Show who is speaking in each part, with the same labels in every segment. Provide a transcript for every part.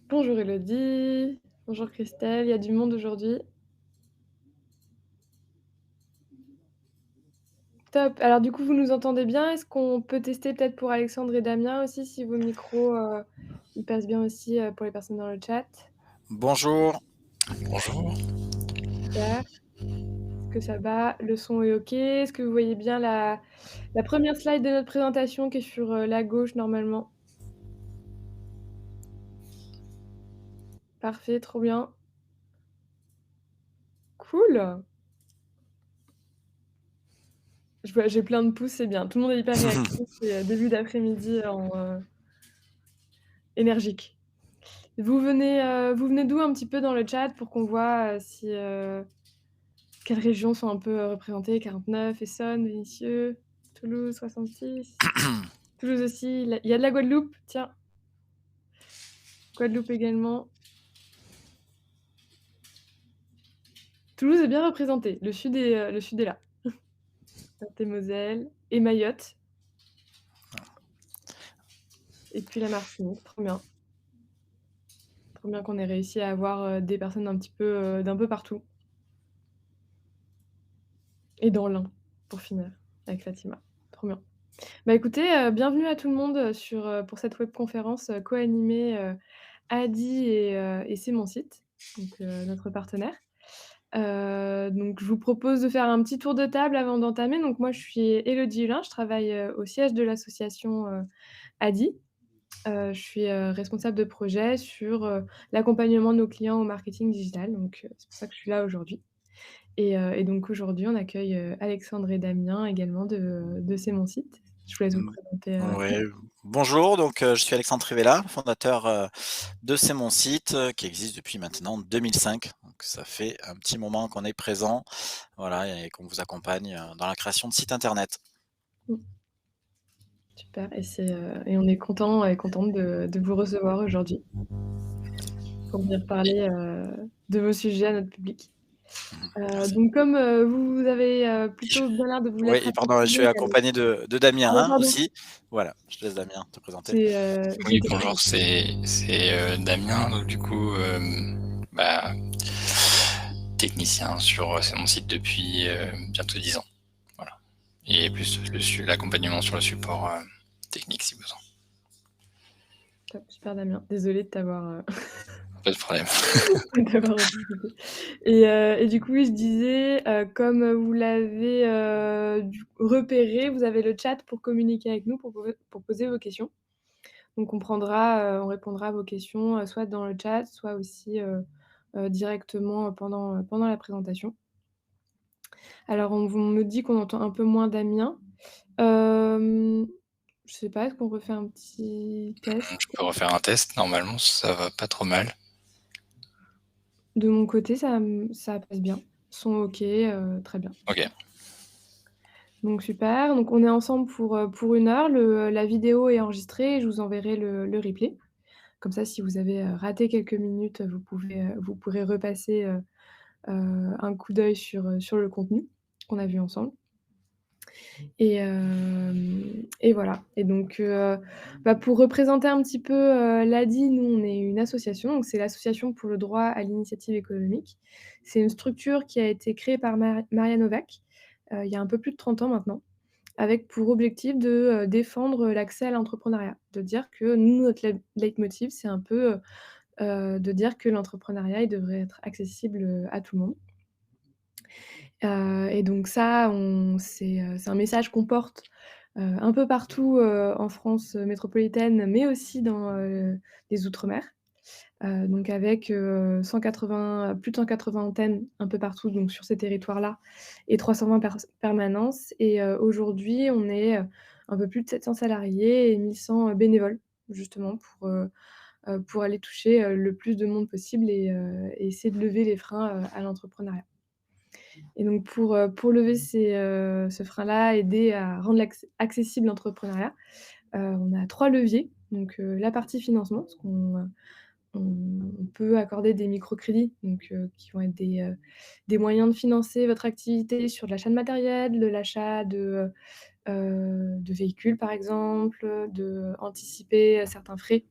Speaker 1: Bonjour Elodie, bonjour Christelle, il y a du monde aujourd'hui. Top. Alors du coup, vous nous entendez bien? Est-ce qu'on peut tester peut-être pour Alexandre et Damien aussi, si vos micros, ils passent bien aussi, pour les personnes dans le chat?
Speaker 2: Bonjour.
Speaker 3: Bonjour.
Speaker 1: Super. Est-ce que ça va? Le son est OK? Est-ce que vous voyez bien la première slide de notre présentation qui est sur, la gauche normalement? Parfait, trop bien. Cool! Je vois j'ai plein de pouces, c'est bien. Tout le monde est hyper réactif, c'est, début d'après-midi énergique. Vous venez d'où un petit peu dans le chat pour qu'on voit, si, quelles régions sont un peu, représentées? 49, Essonne, Vénissieux, Toulouse 66. Toulouse aussi, il y a de la Guadeloupe, tiens, Guadeloupe également. Toulouse est bien représenté, le sud est là. Meurthe-et-Moselle et Mayotte et puis la Martinique, trop bien. Trop bien qu'on ait réussi à avoir, des personnes d'un peu partout et dans l'Ain, pour finir, avec Fatima. Trop bien. Bah, écoutez, bienvenue à tout le monde, pour cette webconférence, co-animée, Adi et C'est mon site, donc notre partenaire. Donc je vous propose de faire un petit tour de table avant d'entamer. Donc moi, je suis Élodie Hulin, je travaille, au siège de l'association, Adi. Je suis, responsable de projet sur, l'accompagnement de nos clients au marketing digital, donc c'est pour ça que je suis là aujourd'hui et donc aujourd'hui, on accueille, Alexandre et Damien également de C'est mon site. Je vous laisse vous
Speaker 2: Mmh,
Speaker 1: présenter,
Speaker 2: ouais, bonjour, donc je suis Alexandre Trivella, fondateur, de C'est mon site, qui existe depuis maintenant 2005. Donc ça fait un petit moment qu'on est présent, voilà et qu'on vous accompagne, dans la création de sites internet.
Speaker 1: Mmh, super et on est content et contente de vous recevoir aujourd'hui pour venir parler, de vos sujets à notre public.
Speaker 2: Merci.
Speaker 1: Donc comme, vous avez, plutôt bien l'air de vous
Speaker 2: Oui
Speaker 1: l'être
Speaker 2: et pardon, je
Speaker 1: approprié,
Speaker 2: suis accompagné de Damien,
Speaker 1: ah
Speaker 2: hein,
Speaker 1: pardon,
Speaker 2: aussi. Voilà, je te laisse Damien te présenter.
Speaker 3: Oui,
Speaker 1: j'étais pas
Speaker 3: bonjour, Damien, donc du coup, bah, technicien sur, C'est mon site depuis, bientôt 10 ans. Voilà, et plus l'accompagnement sur le support, technique si besoin.
Speaker 1: top, super Damien. Désolée de t'avoir,
Speaker 3: Pas de problème.
Speaker 1: d'avoir anticipé et du coup, oui, je disais, comme, vous l'avez, repéré, vous avez le chat pour communiquer avec nous, pour poser vos questions. Donc on répondra à vos questions, soit dans le chat, soit aussi, directement, pendant la présentation. Alors on me dit qu'on entend un peu moins Damien. Hem, je sais pas, est-ce qu'on refait un petit test?
Speaker 3: Je peux refaire un test, normalement ça va pas trop mal.
Speaker 1: De mon côté, ça passe bien. Son OK, très bien.
Speaker 3: OK.
Speaker 1: Donc super, donc on est ensemble pour 1 heure. La vidéo est enregistrée et je vous enverrai le replay. Comme ça, si vous avez, raté quelques minutes, vous pourrez repasser, un coup d'œil sur le contenu qu'on a vu ensemble et voilà et donc bah, pour représenter un petit peu, l'ADI, nous, on est une association, donc c'est l'association pour le droit à l'initiative économique. C'est une structure qui a été créée par Maria Novak, il y a un peu plus de 30 ans maintenant, avec pour objectif de, défendre l'accès à l'entrepreneuriat. De dire que nous, notre leitmotiv, c'est un peu, de dire que l'entrepreneuriat, il devrait être accessible, à tout le monde. Et donc ça, c'est un message qu'on porte, un peu partout, en France, métropolitaine, mais aussi dans, les outre-mer. Donc avec, 180 plus de 180 antennes un peu partout, donc sur ces territoires-là et 320 permanences et aujourd'hui, on est, un peu plus de 700 salariés et 1 100 bénévoles, justement pour aller toucher, le plus de monde possible et essayer de lever les freins, à l'entrepreneuriat. Et donc pour lever ce frein-là, aider à rendre accessible l'entrepreneuriat, on a 3 leviers. Donc la partie financement, parce on peut accorder des microcrédits, donc qui vont être des moyens de financer votre activité sur de l'achat de matériel, de l'achat de véhicules par exemple, d'anticiper certains frais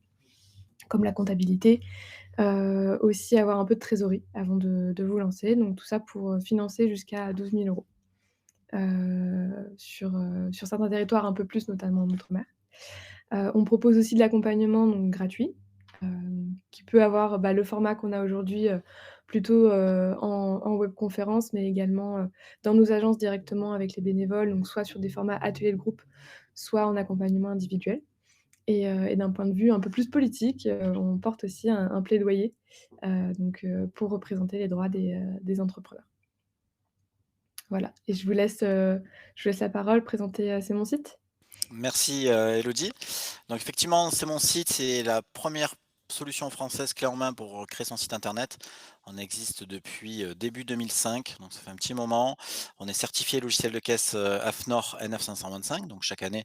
Speaker 1: comme la comptabilité, aussi avoir un peu de trésorerie avant de vous lancer. Donc tout ça pour, financer jusqu'à 12 000 €, sur certains territoires, un peu plus, notamment en outre-mer. On propose aussi de l'accompagnement donc gratuit, qui peut avoir, bah, le format qu'on a aujourd'hui, plutôt, en webconférence, mais également, dans nos agences directement avec les bénévoles, donc soit sur des formats ateliers de groupe, soit en accompagnement individuel. Et d'un point de vue un peu plus politique, on porte aussi un plaidoyer, pour représenter les droits des entrepreneurs. Voilà, et je vous laisse la parole, présenter, C'est mon site.
Speaker 2: Merci, Élodie. Donc effectivement, C'est mon site, c'est la première solution française clé en main pour créer son site internet. On existe depuis, début 2005, donc ça fait un petit moment. On est certifié logiciel de caisse, AFNOR NF525, donc chaque année,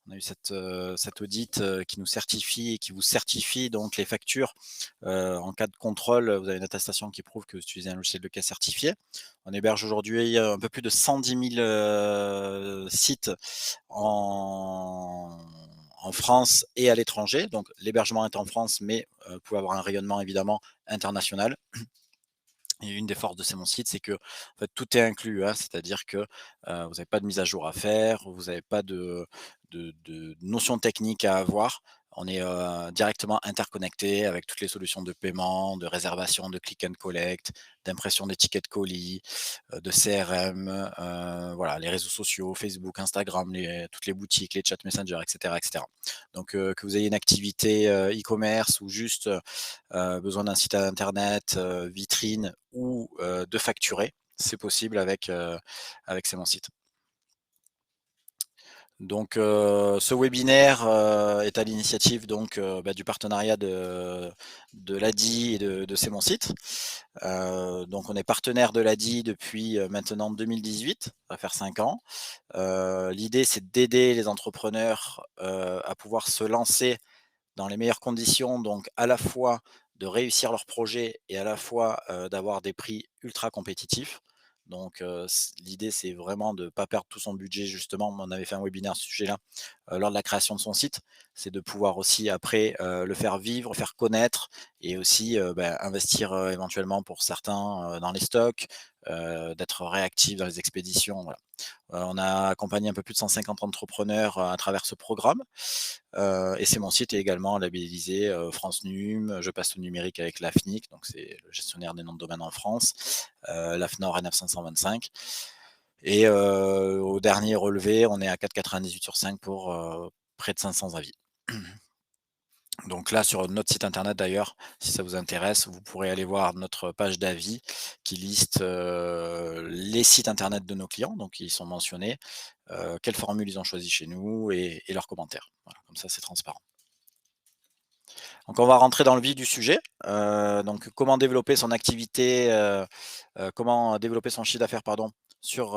Speaker 2: on a eu cet audit, qui nous certifie et qui vous certifie donc les factures. En cas de contrôle, vous avez une attestation qui prouve que vous utilisez un logiciel de caisse certifié. On héberge aujourd'hui, un peu plus de 110 000 sites en France et à l'étranger. Donc l'hébergement est en France, mais vous pouvez avoir un rayonnement évidemment international. Et une des forces de C'est mon site, c'est que en fait, tout est inclus, hein. C'est-à-dire que, vous n'avez pas de mise à jour à faire, vous n'avez pas de notions techniques à avoir. On est, directement interconnecté avec toutes les solutions de paiement, de réservation, de click and collect, d'impression des tickets de colis, de CRM, voilà, les réseaux sociaux, Facebook, Instagram, toutes les boutiques, les chat Messenger, et cetera, et cetera. Donc, que vous ayez une activité, e-commerce ou juste, besoin d'un site internet, vitrine ou, de facturer, c'est possible avec C'est mon site. Donc, ce webinaire, est à l'initiative donc, du partenariat de l'ADI et de C'est mon site. Donc on est partenaire de l'ADI depuis, maintenant 2018, ça va faire 5 ans. L'idée c'est d'aider les entrepreneurs, à pouvoir se lancer dans les meilleures conditions, donc à la fois de réussir leur projet et à la fois, d'avoir des prix ultra compétitifs. Donc, l'idée, c'est vraiment de ne pas perdre tout son budget justement. On avait fait un webinaire à ce sujet-là, lors de la création de son site. C'est de pouvoir aussi après, le faire vivre, faire connaître et aussi, investir, éventuellement pour certains, dans les stocks, d'être réactif dans les expéditions, voilà. On a accompagné un peu plus de 150 entrepreneurs, à travers ce programme. Et C'est mon site est également labellisé, France Num, je passe au numérique avec l'AFNIC, donc c'est le gestionnaire des noms de domaine en France, l'AFNOR NF525 et au dernier relevé, on est à 4,98 sur 5 pour, près de 500 avis. Donc là, sur notre site internet d'ailleurs, si ça vous intéresse, vous pourrez aller voir notre page d'avis qui liste, les sites internet de nos clients, donc ils sont mentionnés, quelle formule ils ont choisi chez nous et leurs commentaires. Voilà, comme ça c'est transparent. Donc on va rentrer dans le vif du sujet. Donc comment développer son activité, comment développer son chiffre d'affaires, pardon, sur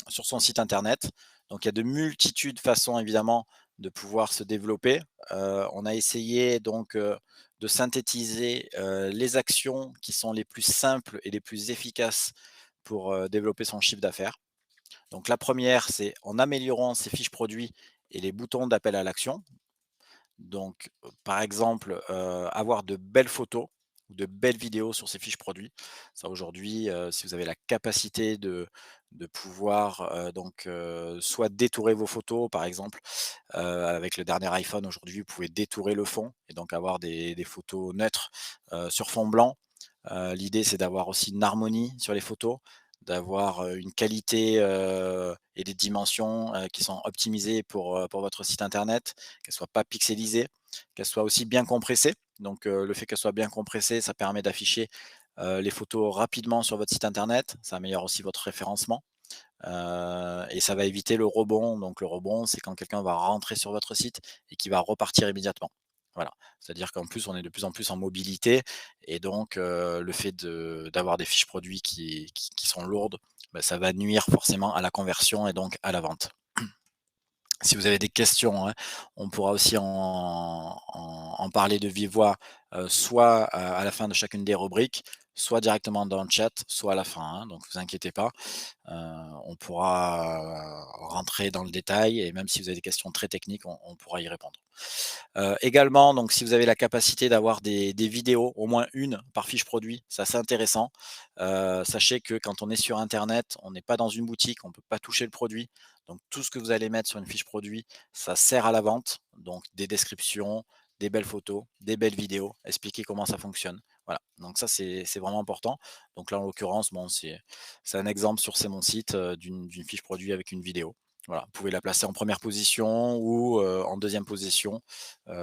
Speaker 2: son site internet. Donc il y a de multitudes de façons évidemment de pouvoir se développer. On a essayé donc, de synthétiser, les actions qui sont les plus simples et les plus efficaces pour, développer son chiffre d'affaires. Donc la première, c'est en améliorant ses fiches produits et les boutons d'appel à l'action. Donc, par exemple, avoir de belles photos ou de belles vidéos sur ses fiches produits. Ça aujourd'hui, si vous avez la capacité de pouvoir, soit détourer vos photos par exemple, avec le dernier iPhone aujourd'hui, vous pouvez détourer le fond et donc avoir des photos neutres, sur fond blanc. L'idée, c'est d'avoir aussi une harmonie sur les photos, d'avoir, une qualité, et des dimensions, qui sont optimisées pour votre site internet, qu'elles soient pas pixelisées, qu'elles soient aussi bien compressées. Donc, le fait qu'elles soient bien compressées, ça permet d'afficher, les photos rapidement sur votre site internet. Ça améliore aussi votre référencement. Et ça va éviter le rebond. Donc le rebond, c'est quand quelqu'un va rentrer sur votre site et qui va repartir immédiatement. Voilà. C'est-à-dire qu'en plus, on est de plus en plus en mobilité et donc le fait d'avoir des fiches produits qui sont lourdes, ça va nuire forcément à la conversion et donc à la vente. Si vous avez des questions, hein, on pourra aussi en parler de vive voix, soit à la fin de chacune des rubriques, soit directement dans le chat, soit à la fin, hein, donc vous inquiétez pas. Heu, on pourra rentrer dans le détail et même si vous avez des questions très techniques, on pourra y répondre. Également, donc si vous avez la capacité d'avoir des vidéos, au moins une par fiche produit, c'est assez intéressant. Sachez que quand on est sur internet, on n'est pas dans une boutique, on ne peut pas toucher le produit. Donc tout ce que vous allez mettre sur une fiche produit, ça sert à la vente. Donc des descriptions, des belles photos, des belles vidéos, expliquer comment ça fonctionne. Voilà, donc ça c'est vraiment important. Donc là, en l'occurrence, bon, c'est un exemple sur C'est mon site, d'une fiche produit avec une vidéo. Voilà, vous pouvez la placer en première position ou en deuxième position,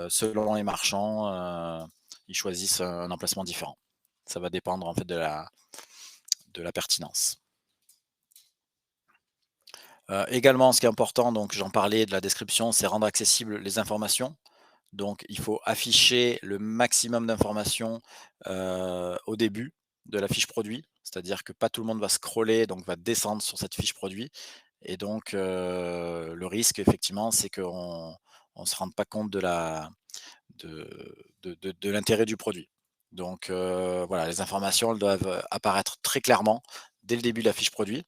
Speaker 2: selon les marchands, ils choisissent un emplacement différent. Ça va dépendre en fait de la pertinence. Également, ce qui est important, donc j'en parlais de la description, c'est rendre accessibles les informations. Donc il faut afficher le maximum d'informations, au début de la fiche produit. C'est-à-dire que pas tout le monde va scroller, donc va descendre sur cette fiche produit et donc le risque effectivement, c'est qu'on ne se rende pas compte de l'intérêt du produit. Donc voilà, les informations, elles doivent apparaître très clairement dès le début de la fiche produit.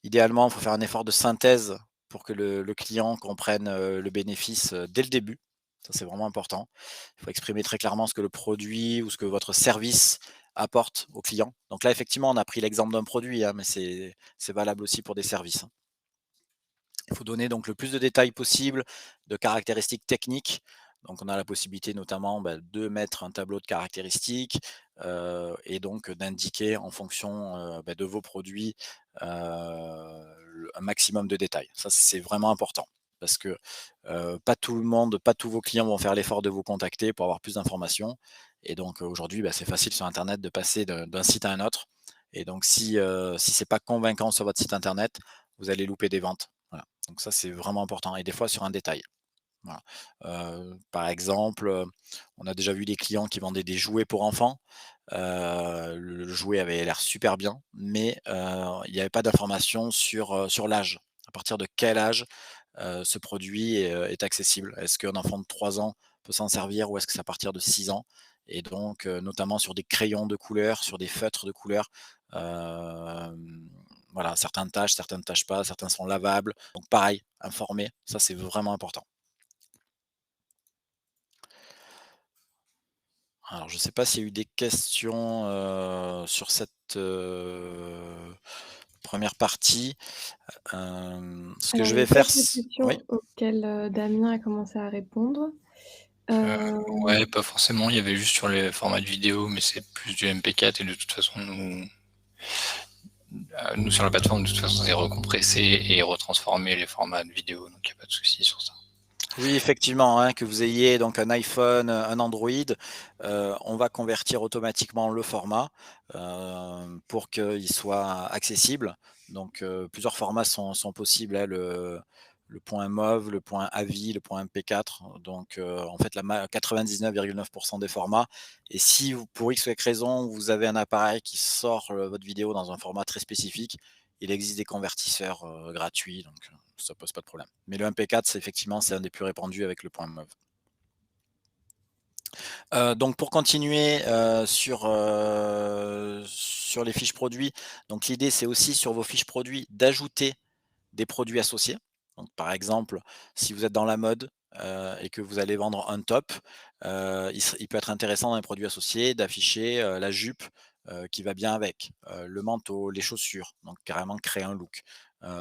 Speaker 2: Idéalement, il faut faire un effort de synthèse pour que le client comprenne, le bénéfice, dès le début. Ça, c'est vraiment important. Il faut exprimer très clairement ce que le produit ou ce que votre service apporte au client. Donc là, effectivement, on a pris l'exemple d'un produit, hein, mais c'est valable aussi pour des services, hein. Il faut donner donc le plus de détails possible, de caractéristiques techniques. Donc on a la possibilité notamment, de mettre un tableau de caractéristiques, et donc d'indiquer en fonction, de vos produits, un maximum de détails. Ça, c'est vraiment important parce que, pas tout le monde, pas tous vos clients vont faire l'effort de vous contacter pour avoir plus d'informations et donc aujourd'hui, c'est facile sur internet de passer d'un site à un autre et donc si c'est pas convaincant sur votre site internet, vous allez louper des ventes. Voilà. Donc ça, c'est vraiment important et des fois sur un détail. Voilà. Par exemple, on a déjà vu des clients qui vendaient des jouets pour enfants. Le jouet avait l'air super bien, mais il n'y avait pas d'informations sur l'âge. À partir de quel âge, ce produit est accessible? Est-ce qu'un enfant de 3 ans peut s'en servir ou est-ce que c'est à partir de 6 ans? Et donc notamment sur des crayons de couleur, sur des feutres de couleur, voilà, certains ne tâchent pas, certains sont lavables. Donc pareil, informer, ça c'est vraiment important. Alors je ne sais pas s'il y a eu des questions, sur cette, 1re partie. Ce que
Speaker 1: Alors
Speaker 2: je
Speaker 1: il y a
Speaker 2: vais faire
Speaker 1: quelques
Speaker 2: c oui?
Speaker 1: questions auxquelles, Damien a commencé à répondre.
Speaker 3: Heu,
Speaker 1: Hem,
Speaker 3: ouais, pas forcément, il y avait juste sur les formats de vidéo, mais c'est plus du MP4 et de toute façon nous sur la plateforme, de toute façon, c'est recompressé et retransformé les formats de vidéo, donc il y a pas de souci sur ça.
Speaker 2: Oui, effectivement, hein, que vous ayez donc un iPhone, un Android, on va convertir automatiquement le format, pour qu'il soit accessible. Donc, plusieurs formats sont possibles, hein, le point MOV, le point AVI, le point MP4. Donc, en fait, la ma 99,9 des formats et si vous pour X ou Y raison, vous avez un appareil qui sort, votre vidéo dans un format très spécifique, il existe des convertisseurs, gratuits, donc ça pose pas de problème. Mais le MP4, c'est effectivement, c'est un des plus répandus avec le point MOV. Donc pour continuer, sur les fiches produits, donc l'idée, c'est aussi sur vos fiches produits d'ajouter des produits associés. Donc par exemple, si vous êtes dans la mode, et que vous allez vendre un top, il peut être intéressant dans les produits associés d'afficher, la jupe, qui va bien avec, le manteau, les chaussures, donc carrément créer un look.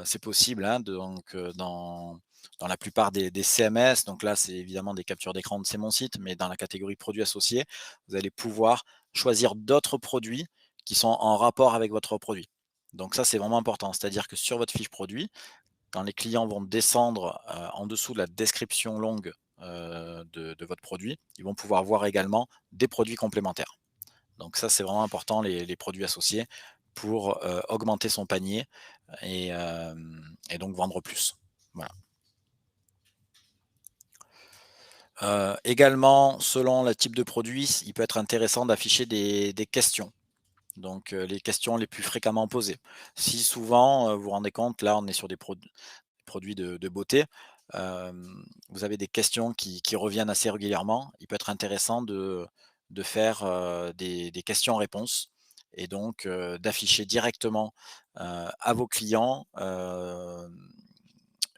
Speaker 2: C'est possible, hein, donc dans la plupart des CMS, donc là, c'est évidemment des captures d'écran de C'est mon site, mais dans la catégorie produits associés, vous allez pouvoir choisir d'autres produits qui sont en rapport avec votre produit. Donc ça, c'est vraiment important. C'est-à-dire que sur votre fiche produit, quand les clients vont descendre, en dessous de la description longue, de votre produit, ils vont pouvoir voir également des produits complémentaires. Donc ça, c'est vraiment important les produits associés pour, augmenter son panier et donc vendre plus. Voilà. Également, selon le type de produit, il peut être intéressant d'afficher des questions. Donc, les questions les plus fréquemment posées. Si souvent, vous vous rendez compte, là, on est sur des produits de beauté, vous avez des questions qui reviennent assez régulièrement. Il peut être intéressant de faire, des questions-réponses et donc d'afficher directement, à vos clients,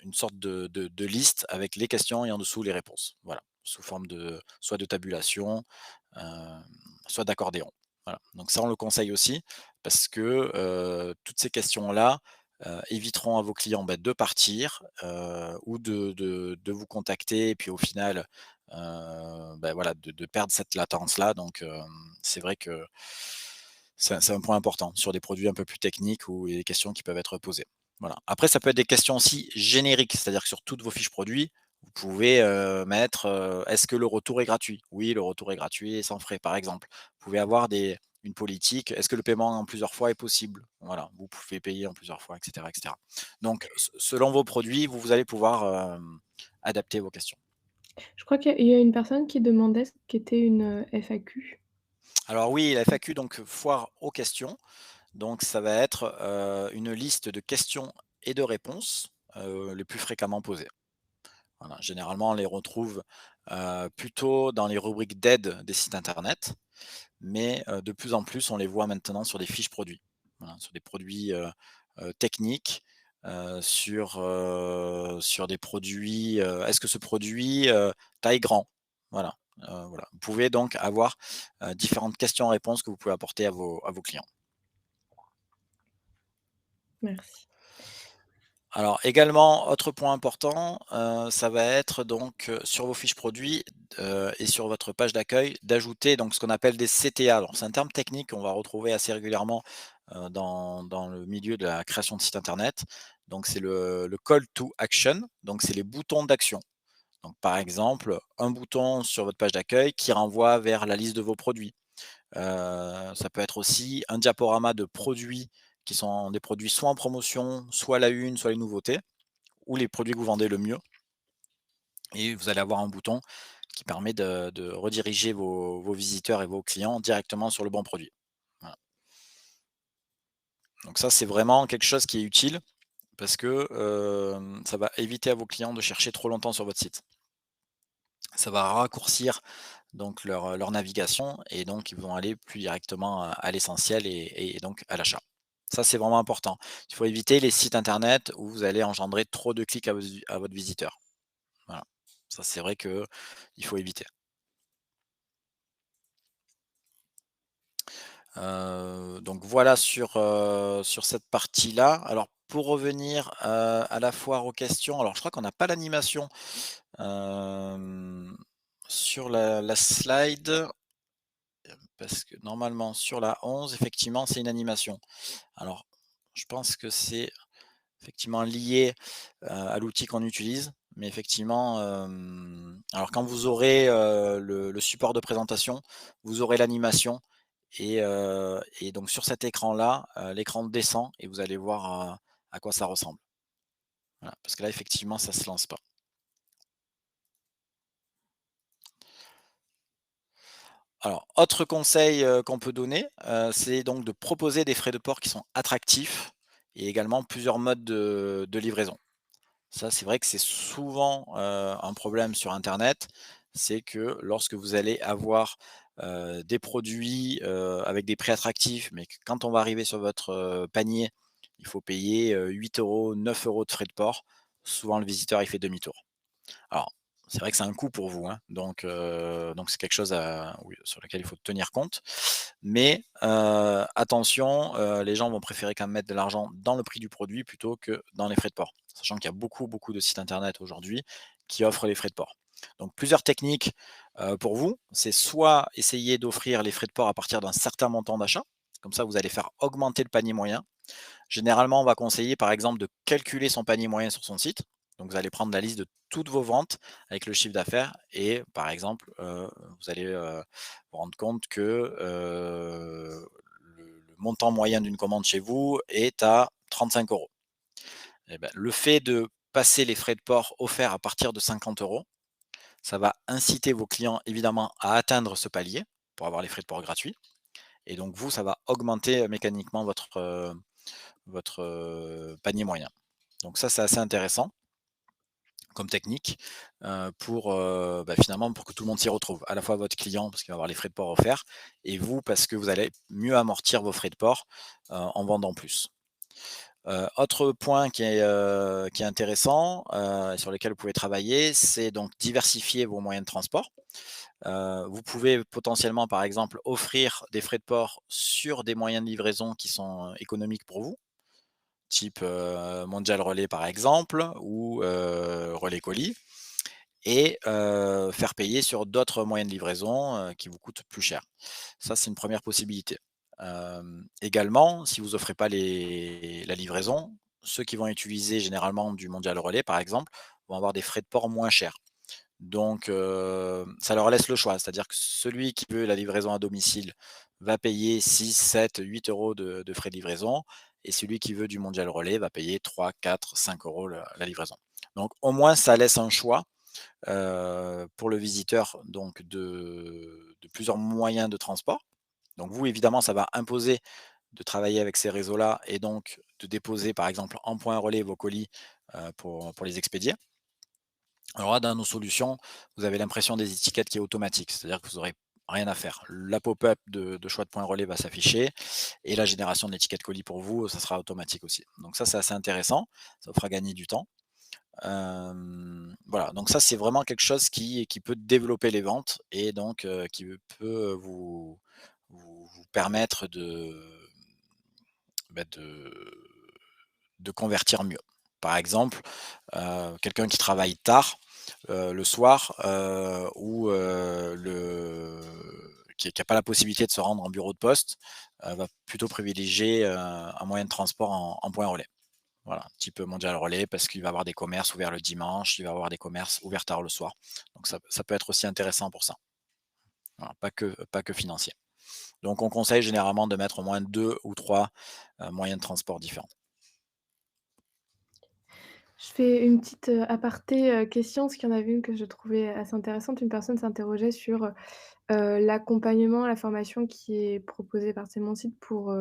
Speaker 2: une sorte de liste avec les questions et en dessous les réponses. Voilà, sous forme de soit de tabulation, heu, soit d'accordéon. Voilà, donc ça on le conseille aussi parce que, toutes ces questions-là, éviteront à vos clients, de partir, ou de vous contacter et puis au final, voilà de perdre cette latence-là donc c'est vrai que c'est un point important sur des produits un peu plus techniques où il y a des questions qui peuvent être posées. Voilà. Après, ça peut être des questions aussi génériques, c'est-à-dire que sur toutes vos fiches produits, vous pouvez, mettre, «Est-ce que le retour est gratuit?» «Oui, le retour est gratuit et sans frais», par exemple. Vous pouvez avoir une politique, «Est-ce que le paiement en plusieurs fois est possible?» Voilà, vous pouvez payer en plusieurs fois, et cetera, et cetera. Donc selon vos produits, vous allez pouvoir, adapter vos questions.
Speaker 1: Je crois qu'il y a une personne qui demandait ce qu'était une, FAQ.
Speaker 2: Alors oui, la FAQ, donc foire aux questions. Donc ça va être, une liste de questions et de réponses, les plus fréquemment posées. Voilà, généralement, on les retrouve, plutôt dans les rubriques d'aide des sites internet, mais de plus en plus, on les voit maintenant sur des fiches produits. Voilà, sur des produits, techniques, sur des produits, est-ce que ce produit, taille grand? Voilà, voilà. Vous pouvez donc avoir, différentes questions-réponses que vous pouvez apporter à vos clients.
Speaker 1: Merci.
Speaker 2: Alors également, autre point important, ça va être donc, sur vos fiches produits, et sur votre page d'accueil, d'ajouter donc ce qu'on appelle des CTA. Alors c'est un terme technique qu'on va retrouver assez régulièrement, dans le milieu de la création de sites internet. Donc c'est le call to action, donc c'est les boutons d'action. Donc par exemple, un bouton sur votre page d'accueil qui renvoie vers la liste de vos produits. Ça peut être aussi un diaporama de produits qui sont des produits soit en promotion, soit la une, soit les nouveautés, ou les produits que vous vendez le mieux et vous allez avoir un bouton qui permet de rediriger vos visiteurs et vos clients directement sur le bon produit. Voilà. Donc ça, c'est vraiment quelque chose qui est utile parce que, ça va éviter à vos clients de chercher trop longtemps sur votre site. Ça va raccourcir donc leur navigation et donc ils vont aller plus directement à l'essentiel et donc à l'achat. Ça, c'est vraiment important. Il faut éviter les sites internet où vous allez engendrer trop de clics à votre visiteur. Voilà. Ça, c'est vrai que il faut éviter. Donc voilà sur cette partie-là. Alors pour revenir, à la foire aux questions, alors je crois qu'on n'a pas l'animation, hem, sur la slide, parce que normalement sur la 11 effectivement, c'est une animation. Alors je pense que c'est effectivement lié, à l'outil qu'on utilise, mais effectivement, alors quand vous aurez, le support de présentation, vous aurez l'animation et donc sur cet écran-là, l'écran descend et vous allez voir, à quoi ça ressemble. Voilà, parce que là effectivement ça se lance pas. Alors autre conseil, qu'on peut donner, c'est donc de proposer des frais de port qui sont attractifs et également plusieurs modes de livraison. Ça, c'est vrai que c'est souvent, un problème sur internet. C'est que lorsque vous allez avoir, des produits, avec des prix attractifs, mais que quand on va arriver sur votre, panier, il faut payer, 8 €, 9 € de frais de port. Souvent le visiteur, il fait demi-tour. Alors, c'est vrai que c'est un coût pour vous, hein, donc c'est quelque chose oui, sur lequel il faut tenir compte. Mais, attention, les gens vont préférer quand même mettre de l'argent dans le prix du produit plutôt que dans les frais de port. Sachant qu'il y a beaucoup, beaucoup de sites internet aujourd'hui qui offrent les frais de port. Donc plusieurs techniques, pour vous, c'est soit essayer d'offrir les frais de port à partir d'un certain montant d'achat, comme ça vous allez faire augmenter le panier moyen. Généralement, on va conseiller par exemple de calculer son panier moyen sur son site. Donc vous allez prendre la liste de toutes vos ventes avec le chiffre d'affaires et par exemple, vous allez, vous rendre compte que, le montant moyen d'une commande chez vous est à 35 €. Et ben, le fait de passer les frais de port offerts à partir de 50 €, ça va inciter vos clients évidemment à atteindre ce palier pour avoir les frais de port gratuits et donc vous, ça va augmenter, mécaniquement votre panier moyen. Donc ça, c'est assez intéressant. comme technique, finalement, pour que tout le monde s'y retrouve. À la fois votre client, parce qu'il va avoir les frais de port offerts et vous, parce que vous allez mieux amortir vos frais de port, en vendant plus. Autre point qui est intéressant, et sur lequel vous pouvez travailler, c'est donc diversifier vos moyens de transport. Vous pouvez potentiellement, par exemple, offrir des frais de port sur des moyens de livraison qui sont économiques pour vous, type, Mondial Relais par exemple ou, Relais Colis et faire payer sur d'autres moyens de livraison, qui vous coûtent plus cher. Ça, c'est une première possibilité. Également, si vous offrez pas la livraison, ceux qui vont utiliser généralement du Mondial Relais, par exemple, vont avoir des frais de port moins chers. Donc ça leur laisse le choix, c'est-à-dire que celui qui veut la livraison à domicile va payer 6, 7, 8 € de frais de livraison et celui qui veut du Mondial Relais va payer 3, 4, 5 € la livraison. Donc au moins ça laisse un choix, pour le visiteur donc de plusieurs moyens de transport. Donc vous évidemment ça va imposer de travailler avec ces réseaux-là et donc de déposer par exemple en point relais vos colis, pour les expédier. Alors là, dans nos solutions, vous avez l'impression des étiquettes qui est automatique, c'est-à-dire que vous aurez rien à faire. La pop-up de choix de point relais va s'afficher et la génération de l'étiquette colis pour vous, ça sera automatique aussi. Donc ça, c'est assez intéressant, ça vous fera gagner du temps. Voilà, donc ça, c'est vraiment quelque chose qui peut développer les ventes et donc qui peut vous permettre bah, de convertir mieux. Par exemple, quelqu'un qui travaille tard, le soir, ou qui a pas la possibilité de se rendre en bureau de poste, va plutôt privilégier, un moyen de transport en point relais. Voilà, type Mondial Relais parce qu'il va avoir des commerces ouverts le dimanche, il va avoir des commerces ouverts tard le soir. Donc ça peut être aussi intéressant pour ça. Voilà, pas que financier. Donc on conseille généralement de mettre au moins 2 ou 3 moyens de transport différents.
Speaker 1: Je fais une petite, aparté, question, parce qu'il y en avait une que je trouvais assez intéressante. Une personne s'interrogeait sur, l'accompagnement, la formation qui est proposée par Monsites pour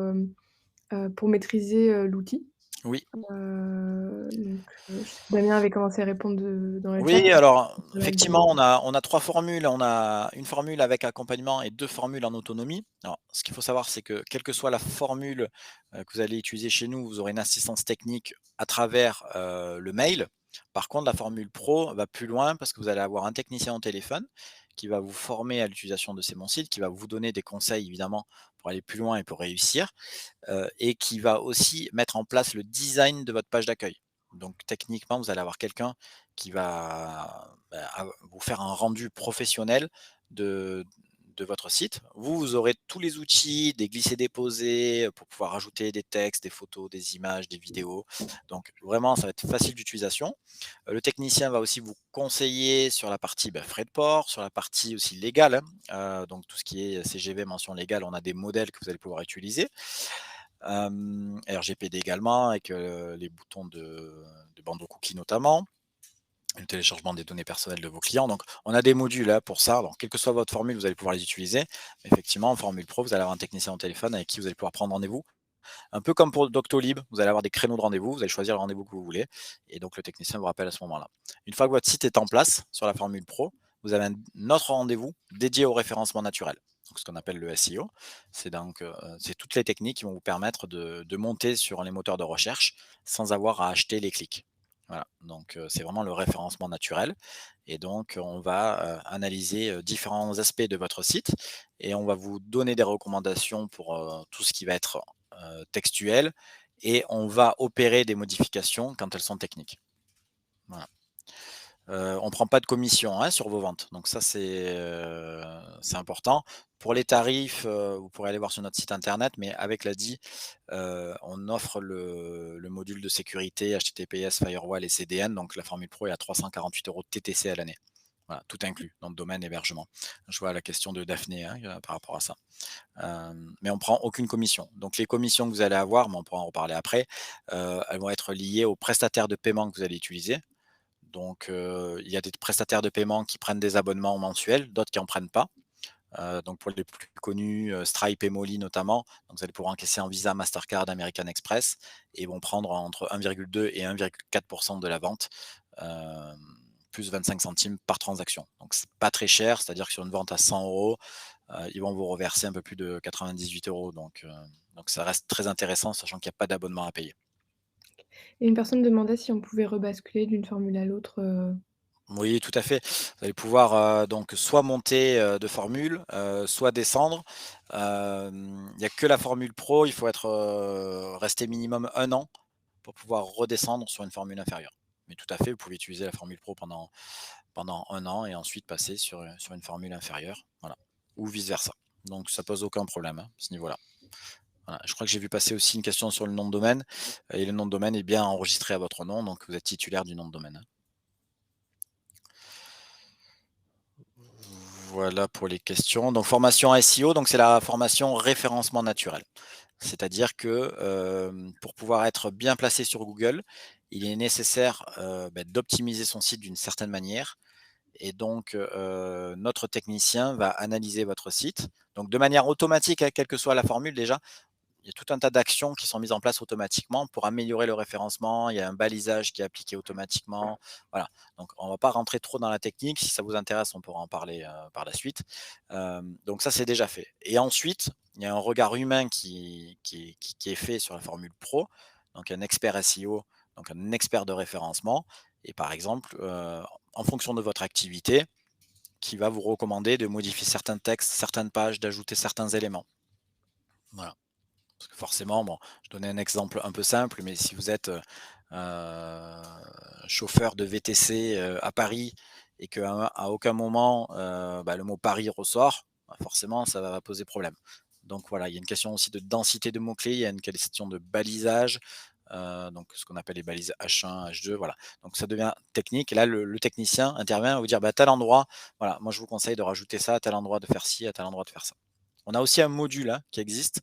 Speaker 1: maîtriser, l'outil.
Speaker 2: Oui.
Speaker 1: Je sais que Damien avait commencé à répondre dans le chat.
Speaker 2: Oui, alors
Speaker 1: Pas mal
Speaker 2: effectivement,
Speaker 1: de
Speaker 2: on a 3 formules. On a une formule avec accompagnement et 2 formules en autonomie. Alors, ce qu'il faut savoir, c'est que quelle que soit la formule, que vous allez utiliser chez nous, vous aurez une assistance technique à travers, le mail. Par contre, la formule pro va plus loin parce que vous allez avoir un technicien au téléphone qui va vous former à l'utilisation de ces bons sites, qui va vous donner des conseils évidemment pour aller plus loin et pour réussir. Et qui va aussi mettre en place le design de votre page d'accueil. Donc techniquement, vous allez avoir quelqu'un qui va, vous faire un rendu professionnel de de votre site. Vous, vous aurez tous les outils, des glisser-déposer, pour pouvoir ajouter des textes, des photos, des images, des vidéos. Donc vraiment, ça va être facile d'utilisation. Le technicien va aussi vous conseiller sur la partie, frais de port, sur la partie aussi légale, hein. Donc tout ce qui est CGV, mention légale, on a des modèles que vous allez pouvoir utiliser. RGPD également avec, les boutons de bandeau cookie notamment, le téléchargement des données personnelles de vos clients. Donc on a des modules, hein, pour ça. Alors quelle que soit votre formule, vous allez pouvoir les utiliser. Effectivement, en formule pro, vous allez avoir un technicien au téléphone avec qui vous allez pouvoir prendre rendez-vous. Un peu comme pour Doctolib, vous allez avoir des créneaux de rendez-vous, vous allez choisir le rendez-vous que vous voulez et donc le technicien vous rappelle à ce moment-là. Une fois que votre site est en place sur la formule pro, vous avez un autre rendez-vous dédié au référencement naturel. Donc ce qu'on appelle le SEO, c'est toutes les techniques qui vont vous permettre de monter sur les moteurs de recherche sans avoir à acheter les clics. Voilà, donc c'est vraiment le référencement naturel et donc on va, analyser, différents aspects de votre site et on va vous donner des recommandations pour, tout ce qui va être textuelles et on va opérer des modifications quand elles sont techniques. Voilà. On prend pas de commission, hein, sur vos ventes, donc ça c'est important. Pour les tarifs, vous pourrez aller voir sur notre site internet, mais avec l'ADI, on offre le module de sécurité HTTPS, Firewall et CDN, donc la formule pro est à 348 € de TTC à l'année. Voilà, tout inclus dans le domaine hébergement. Je vois la question de Daphné, hein, par rapport à ça. Mais on prend aucune commission. Donc les commissions que vous allez avoir, mais on pourra en reparler après, elles vont être liées aux prestataires de paiement que vous allez utiliser. Donc il y a des prestataires de paiement qui prennent des abonnements mensuels, d'autres qui en prennent pas. Donc pour les plus connus, Stripe et Molly notamment, donc vous allez pouvoir encaisser en Visa, Mastercard, American Express et ils vont prendre entre 1,2 et 1,4 de la vente. Hem plus 25 centimes par transaction. Donc c'est pas très cher, c'est-à-dire que sur une vente à 100 €, ils vont vous reverser un peu plus de 98 €. Donc ça reste très intéressant, sachant qu'il n'y a pas d'abonnement à payer.
Speaker 1: Et une personne demandait si on pouvait rebasculer d'une formule à l'autre,
Speaker 2: Oui, tout à fait. Vous allez pouvoir, donc soit monter, de formule, soit descendre. Il n'y a que la formule pro, il faut être, resté minimum 1 an pour pouvoir redescendre sur une formule inférieure. Mais tout à fait, vous pouvez utiliser la formule pro pendant 1 an et ensuite passer sur une formule inférieure, voilà, ou vice versa. Donc ça pose aucun problème, hein, à ce niveau-là. Voilà, je crois que j'ai vu passer aussi une question sur le nom de domaine et le nom de domaine est bien enregistré à votre nom, donc vous êtes titulaire du nom de domaine, hein. Voilà pour les questions. Donc formation SEO, donc c'est la formation référencement naturel. C'est-à-dire que, pour pouvoir être bien placé sur Google, il est nécessaire, d'optimiser son site d'une certaine manière et donc, notre technicien va analyser votre site, donc de manière automatique, hein, quelle que soit la formule déjà. Il y a tout un tas d'actions qui sont mises en place automatiquement pour améliorer le référencement. Il y a un balisage qui est appliqué automatiquement. Voilà. Donc, on ne va pas rentrer trop dans la technique. Si ça vous intéresse, on pourra en parler par la suite. Donc, ça, c'est déjà fait. Et ensuite, il y a un regard humain qui est fait sur la formule pro. Donc, un expert SEO, donc un expert de référencement. Et par exemple, en fonction de votre activité, qui va vous recommander de modifier certains textes, certaines pages, d'ajouter certains éléments. Voilà. Parce que forcément, bon, je donnais un exemple un peu simple, mais si vous êtes, chauffeur de VTC, à Paris et qu'à aucun moment, le mot Paris ressort, bah, forcément ça va poser problème. Donc voilà, il y a une question aussi de densité de mots-clés, il y a une question de balisage, donc ce qu'on appelle les balises H1, H2, voilà. Donc ça devient technique et là le technicien intervient et va vous dire: «Bah, à tel endroit, voilà, moi je vous conseille de rajouter ça, à tel endroit de faire ci, à tel endroit de faire ça». On a aussi un module, hein, qui existe,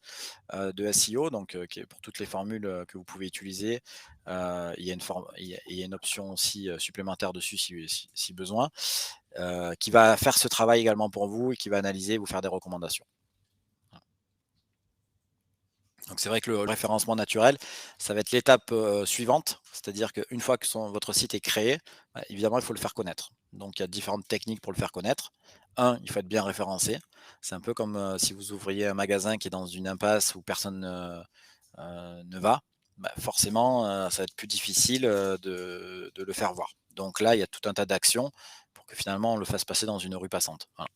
Speaker 2: de SEO, donc qui est pour toutes les formules, que vous pouvez utiliser. Il y a une option aussi, supplémentaire dessus si besoin, qui va faire ce travail également pour vous et qui va analyser, vous faire des recommandations. Voilà. Donc c'est vrai que le référencement naturel, ça va être l'étape, suivante. C'est-à-dire qu'une fois que votre site est créé, bah, évidemment, il faut le faire connaître. Donc il y a différentes techniques pour le faire connaître. Il faut être bien référencé. C'est un peu comme, si vous ouvriez un magasin qui est dans une impasse où personne, ne va, bah, forcément, ça va être plus difficile, de le faire voir. Donc là, il y a tout un tas d'actions pour que finalement on le fasse passer dans une rue passante. Voilà.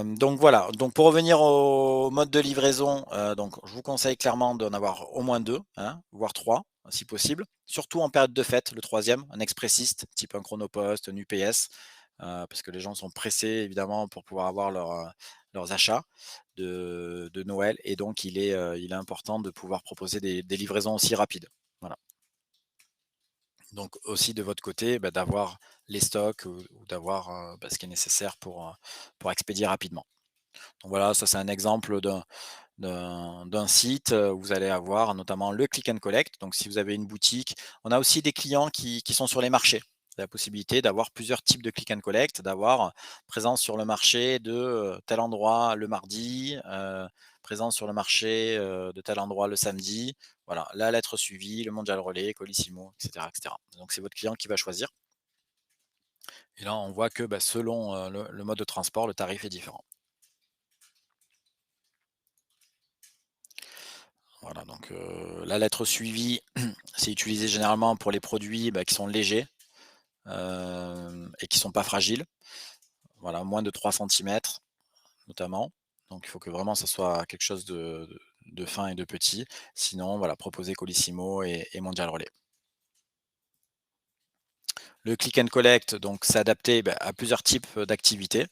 Speaker 2: Donc voilà, donc pour revenir au mode de livraison, donc je vous conseille clairement d'en avoir au moins 2, hein, voire 3, si possible. Surtout en période de fête, le troisième, un expressiste, type un Chronopost, un UPS, parce que les gens sont pressés évidemment pour pouvoir avoir leurs achats de Noël et donc il est important de pouvoir proposer des livraisons aussi rapides. Voilà. Donc aussi de votre côté, d'avoir les stocks ou d'avoir, ce qui est nécessaire pour expédier rapidement. Donc voilà, ça c'est un exemple d'un site, où vous allez avoir notamment le click and collect. Donc si vous avez une boutique, on a aussi des clients qui sont sur les marchés. La possibilité d'avoir plusieurs types de click and collect, d'avoir présence sur le marché de, tel endroit le mardi, présence sur le marché, de tel endroit le samedi. Voilà, la lettre suivie, le mondial relais, Colissimo, et cetera, et cetera. Donc c'est votre client qui va choisir et là on voit que, selon, le mode de transport, le tarif est différent. Voilà, donc la lettre suivie, c'est utilisé généralement pour les produits, qui sont légers, et qui sont pas fragiles. Voilà, moins de 3 centimètres notamment. Donc il faut que vraiment ça soit quelque chose de fin et de petit. Sinon, voilà, proposer Colissimo et Mondial Relais. Le click and collect, donc c'est adapté, à plusieurs types, d'activités.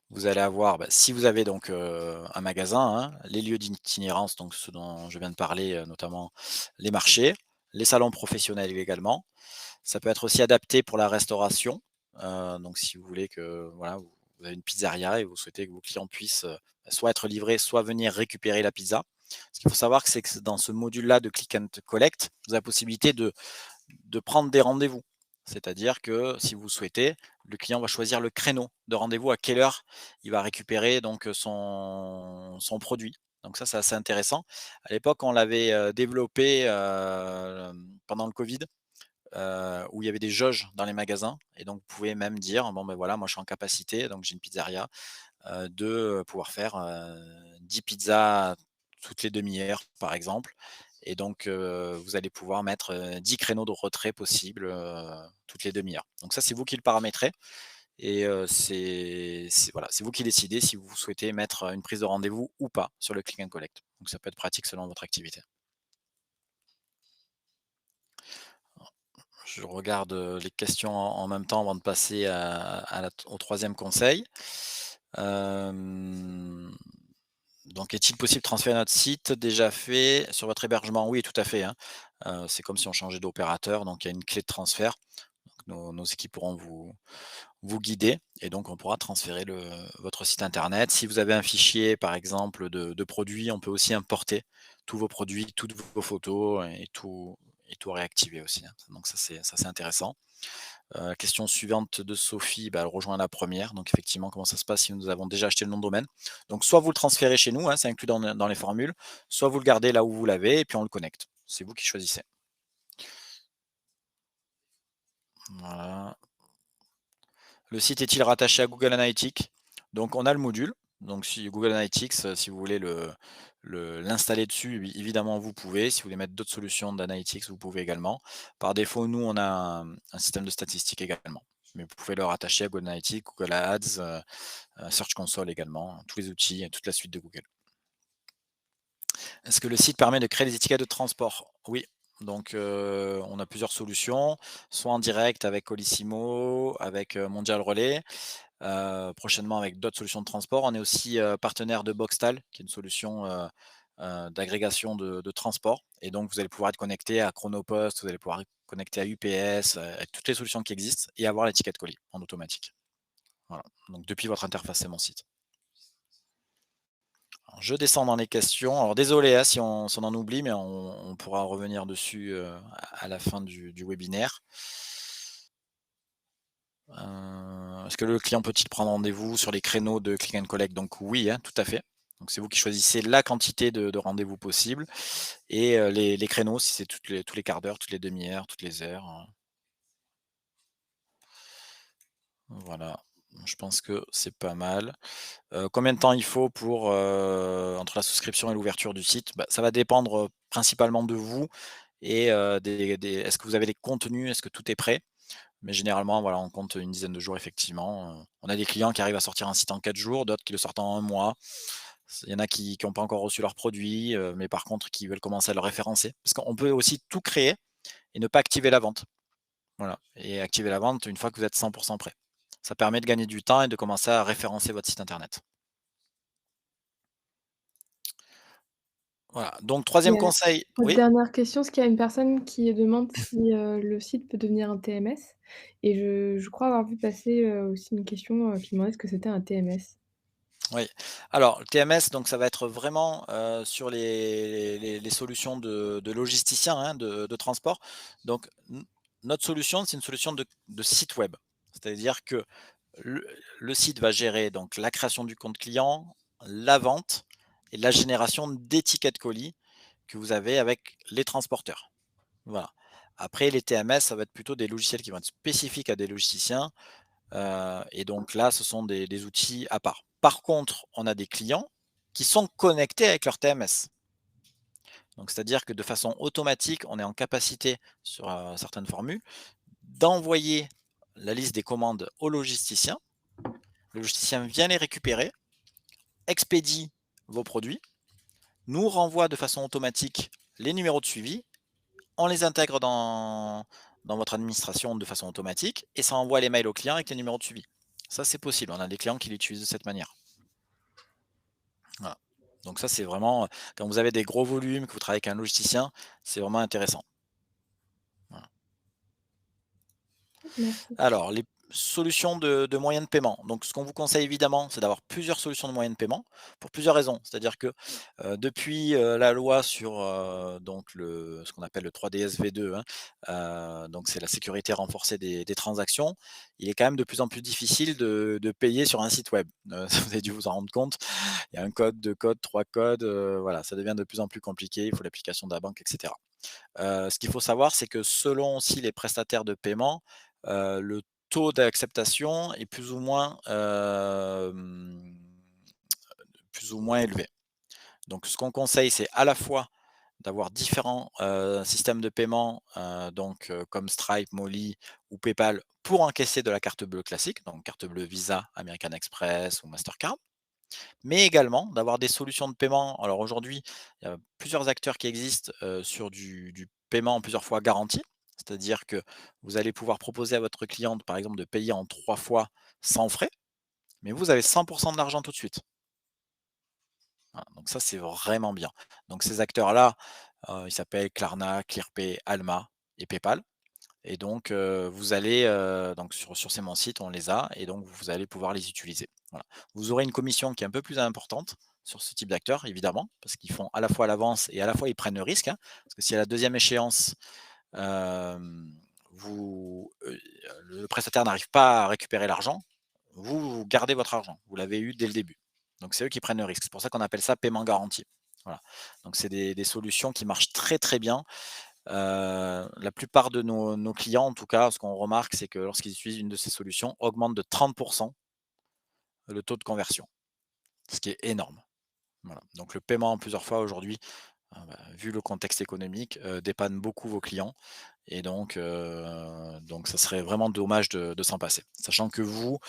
Speaker 2: Vous allez avoir, si vous avez donc, un magasin, hein, les lieux d'itinérance, donc ce dont je viens de parler, notamment les marchés, les salons professionnels également. Ça peut être aussi adapté pour la restauration, donc si vous voulez que voilà, vous avez une pizzeria et vous souhaitez que vos clients puissent, soit être livrés, soit venir récupérer la pizza. Ce qu'il faut savoir, c'est que dans ce module-là de click and collect, vous avez la possibilité de prendre des rendez-vous. C'est-à-dire que si vous souhaitez, le client va choisir le créneau de rendez-vous, à quelle heure il va récupérer donc son produit. Donc ça, c'est assez intéressant. À l'époque, on l'avait, développé, pendant le covid, où il y avait des jauges dans les magasins et donc vous pouvez même dire: «Bon, ben, voilà, moi je suis en capacité», donc j'ai une pizzeria, de pouvoir faire, 10 pizzas toutes les demi-heures, par exemple et donc vous allez pouvoir mettre, 10 créneaux de retrait possibles, toutes les demi-heures. Donc ça, c'est vous qui le paramétrez et c'est voilà, c'est vous qui décidez si vous souhaitez mettre, une prise de rendez-vous ou pas sur le click and collect. Donc ça peut être pratique selon votre activité. Je regarde, les questions en même temps avant de passer au troisième conseil. Hem, donc est-il possible de transférer notre site déjà fait sur votre hébergement? Oui, tout à fait, hein. C'est comme si on changeait d'opérateur, donc il y a une clé de transfert. Donc nos équipes pourront vous guider et donc on pourra transférer votre site internet. Si vous avez un fichier, par exemple, de produits, on peut aussi importer tous vos produits, toutes vos photos et tout réactiver aussi, hein. Donc ça c'est intéressant. Question suivante de Sophie, bah, elle rejoint la première. Donc effectivement, comment ça se passe si nous avons déjà acheté le nom de domaine? Donc soit vous le transférez chez nous, hein, c'est inclus dans les formules, soit vous le gardez là où vous l'avez et puis on le connecte. C'est vous qui choisissez. Voilà. Le site est-il rattaché à Google Analytics? Donc on a le module, donc si Google Analytics, si vous voulez l'installer dessus, évidemment vous pouvez. Si vous voulez mettre d'autres solutions d'analytics, vous pouvez également. Par défaut, nous on a un système de statistiques également. Mais vous pouvez le rattacher à Google Analytics, Google Ads, Search Console également, tous les outils, toute la suite de Google. Est-ce que le site permet de créer des étiquettes de transport? Oui. Donc, on a plusieurs solutions, soit en direct avec Colissimo, avec Mondial Relais, prochainement avec d'autres solutions de transport. On est aussi partenaire de Boxtal, qui est une solution d'agrégation de transport. Et donc, vous allez pouvoir être connecté à Chronopost, vous allez pouvoir être connecté à UPS, avec toutes les solutions qui existent et avoir l'étiquette colis en automatique. Voilà. Donc, depuis votre interface, c'est mon site. Alors, je descends dans les questions. Alors désolé hein, si on en oublie, mais on pourra revenir dessus à la fin du webinaire. Est-ce que le client peut-il prendre rendez-vous sur les créneaux de click and collect? Donc oui, hein, tout à fait. Donc c'est vous qui choisissez la quantité de rendez-vous possible et les créneaux, si c'est tous les quarts d'heure, toutes les demi-heures, toutes les heures. Voilà, je pense que c'est pas mal. Combien de temps il faut pour, entre la souscription et l'ouverture du site? Bah, ça va dépendre, principalement de vous et des est-ce que vous avez les contenus? Est-ce que tout est prêt? Mais généralement, voilà, on compte une dizaine de jours effectivement, on a des clients qui arrivent à sortir un site en 4 jours, d'autres qui le sortent en 1 mois. Il y en a qui ont pas encore reçu leurs produits, mais par contre qui veulent commencer à le référencer. Parce qu'on peut aussi tout créer et ne pas activer la vente. Voilà et activer la vente une fois que vous êtes 100 prêt. Ça permet de gagner du temps et de commencer à référencer votre site internet. Voilà, donc
Speaker 1: Et
Speaker 2: troisième conseil
Speaker 1: autre
Speaker 2: oui?
Speaker 1: dernière question, est-ce qu'il y a une personne qui demande si, le site peut devenir un TMS? Et je crois avoir vu passer, aussi une question, qui demandait ce que c'était un TMS.
Speaker 2: Oui. Alors, le TMS, donc ça va être vraiment, sur les solutions de logisticiens, hein, de transport. Donc notre solution, c'est une solution de site web. C'est-à-dire que le le site va gérer donc la création du compte client, la vente et la génération d'étiquettes colis que vous avez avec les transporteurs. Voilà. Après les TMS, ça va être plutôt des logiciels qui vont être spécifiques à des logisticiens. Et donc là, ce sont des outils à part. Par contre, on a des clients qui sont connectés avec leur TMS. Donc c'est-à-dire que de façon automatique, on est en capacité sur, certaines formules d'envoyer la liste des commandes au logisticien. Le logisticien vient les récupérer, expédie vos produits, nous renvoie de façon automatique les numéros de suivi, on les intègre dans votre administration de façon automatique et ça envoie les mails aux clients avec les numéros de suivi. Ça, c'est possible. On a des clients qui l'utilisent de cette manière. Voilà. Donc ça, c'est vraiment, quand vous avez des gros volumes, que vous travaillez avec un logisticien, c'est vraiment intéressant. Voilà.
Speaker 1: Merci.
Speaker 2: Alors solutions de moyens de paiement. Donc ce qu'on vous conseille évidemment, c'est d'avoir plusieurs solutions de moyens de paiement pour plusieurs raisons. C'est-à-dire que, depuis, la loi sur, donc ce qu'on appelle le 3DS V2, hein, donc c'est la sécurité renforcée des transactions, il est quand même de plus en plus difficile de payer sur un site web. Vous avez dû vous en rendre compte. Il y a un code, 2 codes, 3 codes, voilà, ça devient de plus en plus compliqué, il faut l'application de la banque et cetera. Ce qu'il faut savoir, c'est que selon aussi les prestataires de paiement, le taux d'acceptation est plus ou moins élevé. Donc ce qu'on conseille, c'est à la fois d'avoir différents, systèmes de paiement, comme Stripe, Molly ou PayPal pour encaisser de la carte bleue classique, donc carte bleue Visa, American Express ou Mastercard. Mais également d'avoir des solutions de paiement. Alors aujourd'hui, il y a plusieurs acteurs qui existent, sur du paiement plusieurs fois garanti. C'est-à-dire que vous allez pouvoir proposer à votre cliente, par exemple, de payer en 3 fois sans frais, mais vous avez 100 de l'argent tout de suite. Voilà, donc ça, c'est vraiment bien. Donc ces acteurs-là, ils s'appellent Klarna, Clearpay, Alma et PayPal. Et donc, vous allez, donc sur ces mon site, on les a et donc vous allez pouvoir les utiliser. Voilà. Vous aurez une commission qui est un peu plus importante sur ce type d'acteurs, évidemment, parce qu'ils font à la fois l'avance et à la fois ils prennent le risque, hein. Parce que si à la deuxième échéance, hem, le prestataire n'arrive pas à récupérer l'argent, vous gardez votre argent. Vous l'avez eu dès le début. Donc c'est eux qui prennent le risque. C'est pour ça qu'on appelle ça paiement garanti. Voilà. Donc c'est des solutions qui marchent très, très bien. La plupart de nos clients, en tout cas, ce qu'on remarque, c'est que lorsqu'ils utilisent une de ces solutions, augmente de 30 le taux de conversion, ce qui est énorme. Voilà. Donc le paiement en plusieurs fois aujourd'hui, vu le contexte économique, dépanne beaucoup vos clients et donc ça serait vraiment dommage de s'en passer. Sachant que vous,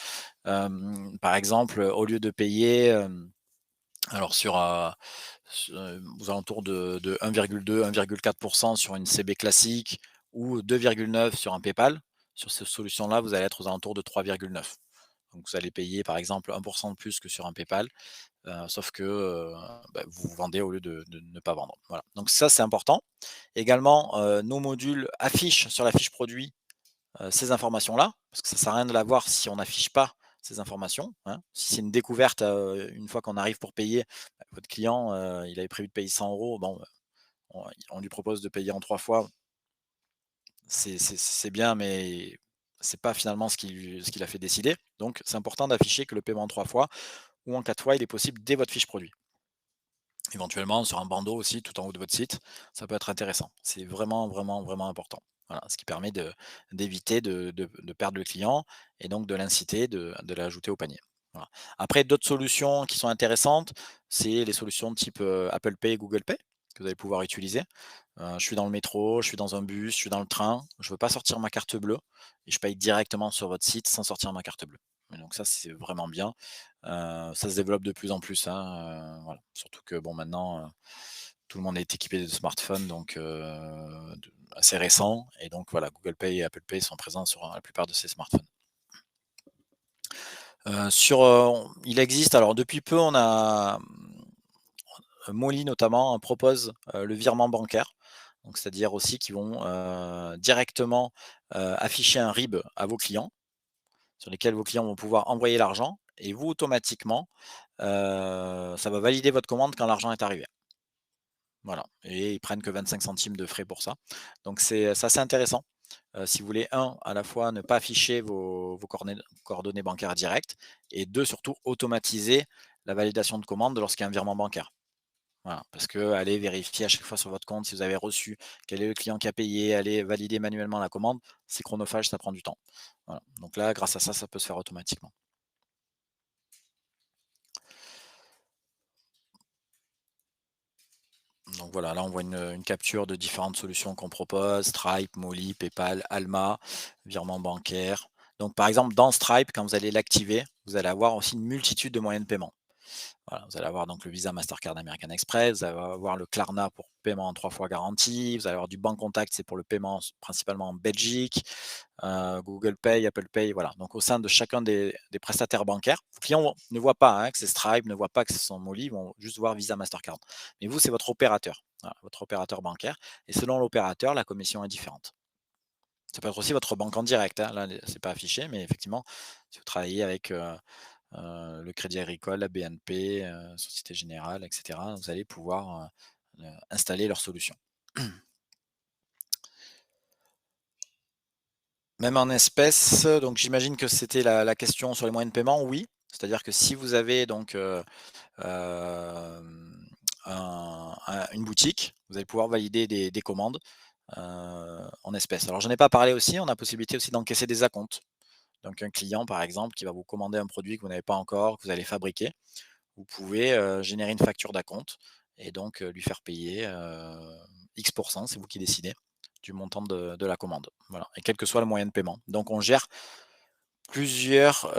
Speaker 2: par exemple, au lieu de payer, alors aux alentours de 1,2-1,4 sur une CB classique ou 2,9 sur un PayPal. Sur ces solutions-là, vous allez être aux alentours de 3,9. Donc vous allez payer par exemple 1 de plus que sur un PayPal, sauf que, vous vendez au lieu de ne pas vendre. Voilà, donc ça, c'est important. Également, nos modules affichent sur la fiche produit ces informations-là, parce que ça sert à rien de l'avoir si on n'affiche pas ces informations, hein. Si c'est une découverte, une fois qu'on arrive pour payer, votre client, il avait prévu de payer 100 €, bon, on lui propose de payer en 3 fois, c'est bien, mais c'est pas finalement ce qu'il a fait décider. Donc c'est important d'afficher que le paiement en 3 fois ou en 4 fois, il est possible dès votre fiche produit. Éventuellement sur un bandeau aussi tout en haut de votre site, ça peut être intéressant. C'est vraiment, vraiment, vraiment important. Voilà, ce qui permet d'éviter de perdre le client et donc de l'inciter, de l'ajouter au panier. Voilà. Après d'autres solutions qui sont intéressantes, c'est les solutions type, Apple Pay, Google Pay que vous allez pouvoir utiliser. Je suis dans le métro, je suis dans un bus, je suis dans le train, je veux pas sortir ma carte bleue et je paye directement sur votre site sans sortir ma carte bleue. Et donc ça, c'est vraiment bien. Ça se développe de plus en plus, hein, voilà. Surtout que bon maintenant, tout le monde est équipé de smartphones donc assez récents et donc voilà, Google Pay et Apple Pay sont présents sur, la plupart de ces smartphones. Il existe alors depuis peu on a, Molly notamment propose, le virement bancaire. Donc c'est-à-dire aussi qu'ils vont, directement, afficher un RIB à vos clients, sur lesquels vos clients vont pouvoir envoyer l'argent et vous automatiquement, ça va valider votre commande quand l'argent est arrivé. Voilà et ils prennent que 25 centimes de frais pour ça. Donc c'est assez intéressant, si vous voulez, à la fois ne pas afficher vos coordonnées bancaires directes et 2 surtout automatiser la validation de commande lorsqu'il y a un virement bancaire. Voilà, parce que aller vérifier à chaque fois sur votre compte si vous avez reçu, quel est le client qui a payé, aller valider manuellement la commande, c'est chronophage, ça prend du temps. Voilà, donc là, grâce à ça, ça peut se faire automatiquement. Donc voilà, là on voit une capture de différentes solutions qu'on propose, Stripe, Molly, PayPal, Alma, virement bancaire. Donc par exemple, dans Stripe, quand vous allez l'activer, vous allez avoir aussi une multitude de moyens de paiement. Voilà, vous allez avoir donc le Visa, Mastercard, American Express, vous allez avoir le Klarna pour paiement en 3 fois garanti, vous allez avoir du Bancontact, c'est pour le paiement principalement en Belgique, Google Pay, Apple Pay, voilà. Donc au sein de chacun des prestataires bancaires, vos clients ne voient pas, hein, que c'est Stripe, ne voient pas que c'est son Molly, ils vont juste voir Visa, Mastercard. Mais vous, c'est votre opérateur, voilà, votre opérateur bancaire et selon l'opérateur, la commission est différente. Ça peut être aussi votre banque en direct, hein. Là, c'est pas affiché, mais effectivement, si vous travaillez avec, le Crédit Agricole, la BNP, Société Générale et cetera, vous allez pouvoir, installer leur solution. Même en espèces, donc j'imagine que c'était la question sur les moyens de paiement, oui. C'est-à-dire que si vous avez donc, une boutique, vous allez pouvoir valider des commandes, en espèces. Alors j'en ai pas parlé aussi, on a possibilité aussi d'encaisser des acomptes. Donc un client par exemple qui va vous commander un produit que vous n'avez pas encore, que vous allez fabriquer, vous pouvez, générer une facture d'acompte et donc, lui faire payer, X c'est vous qui décidez du montant de la commande. Voilà, et quel que soit le moyen de paiement. Donc on gère plusieurs,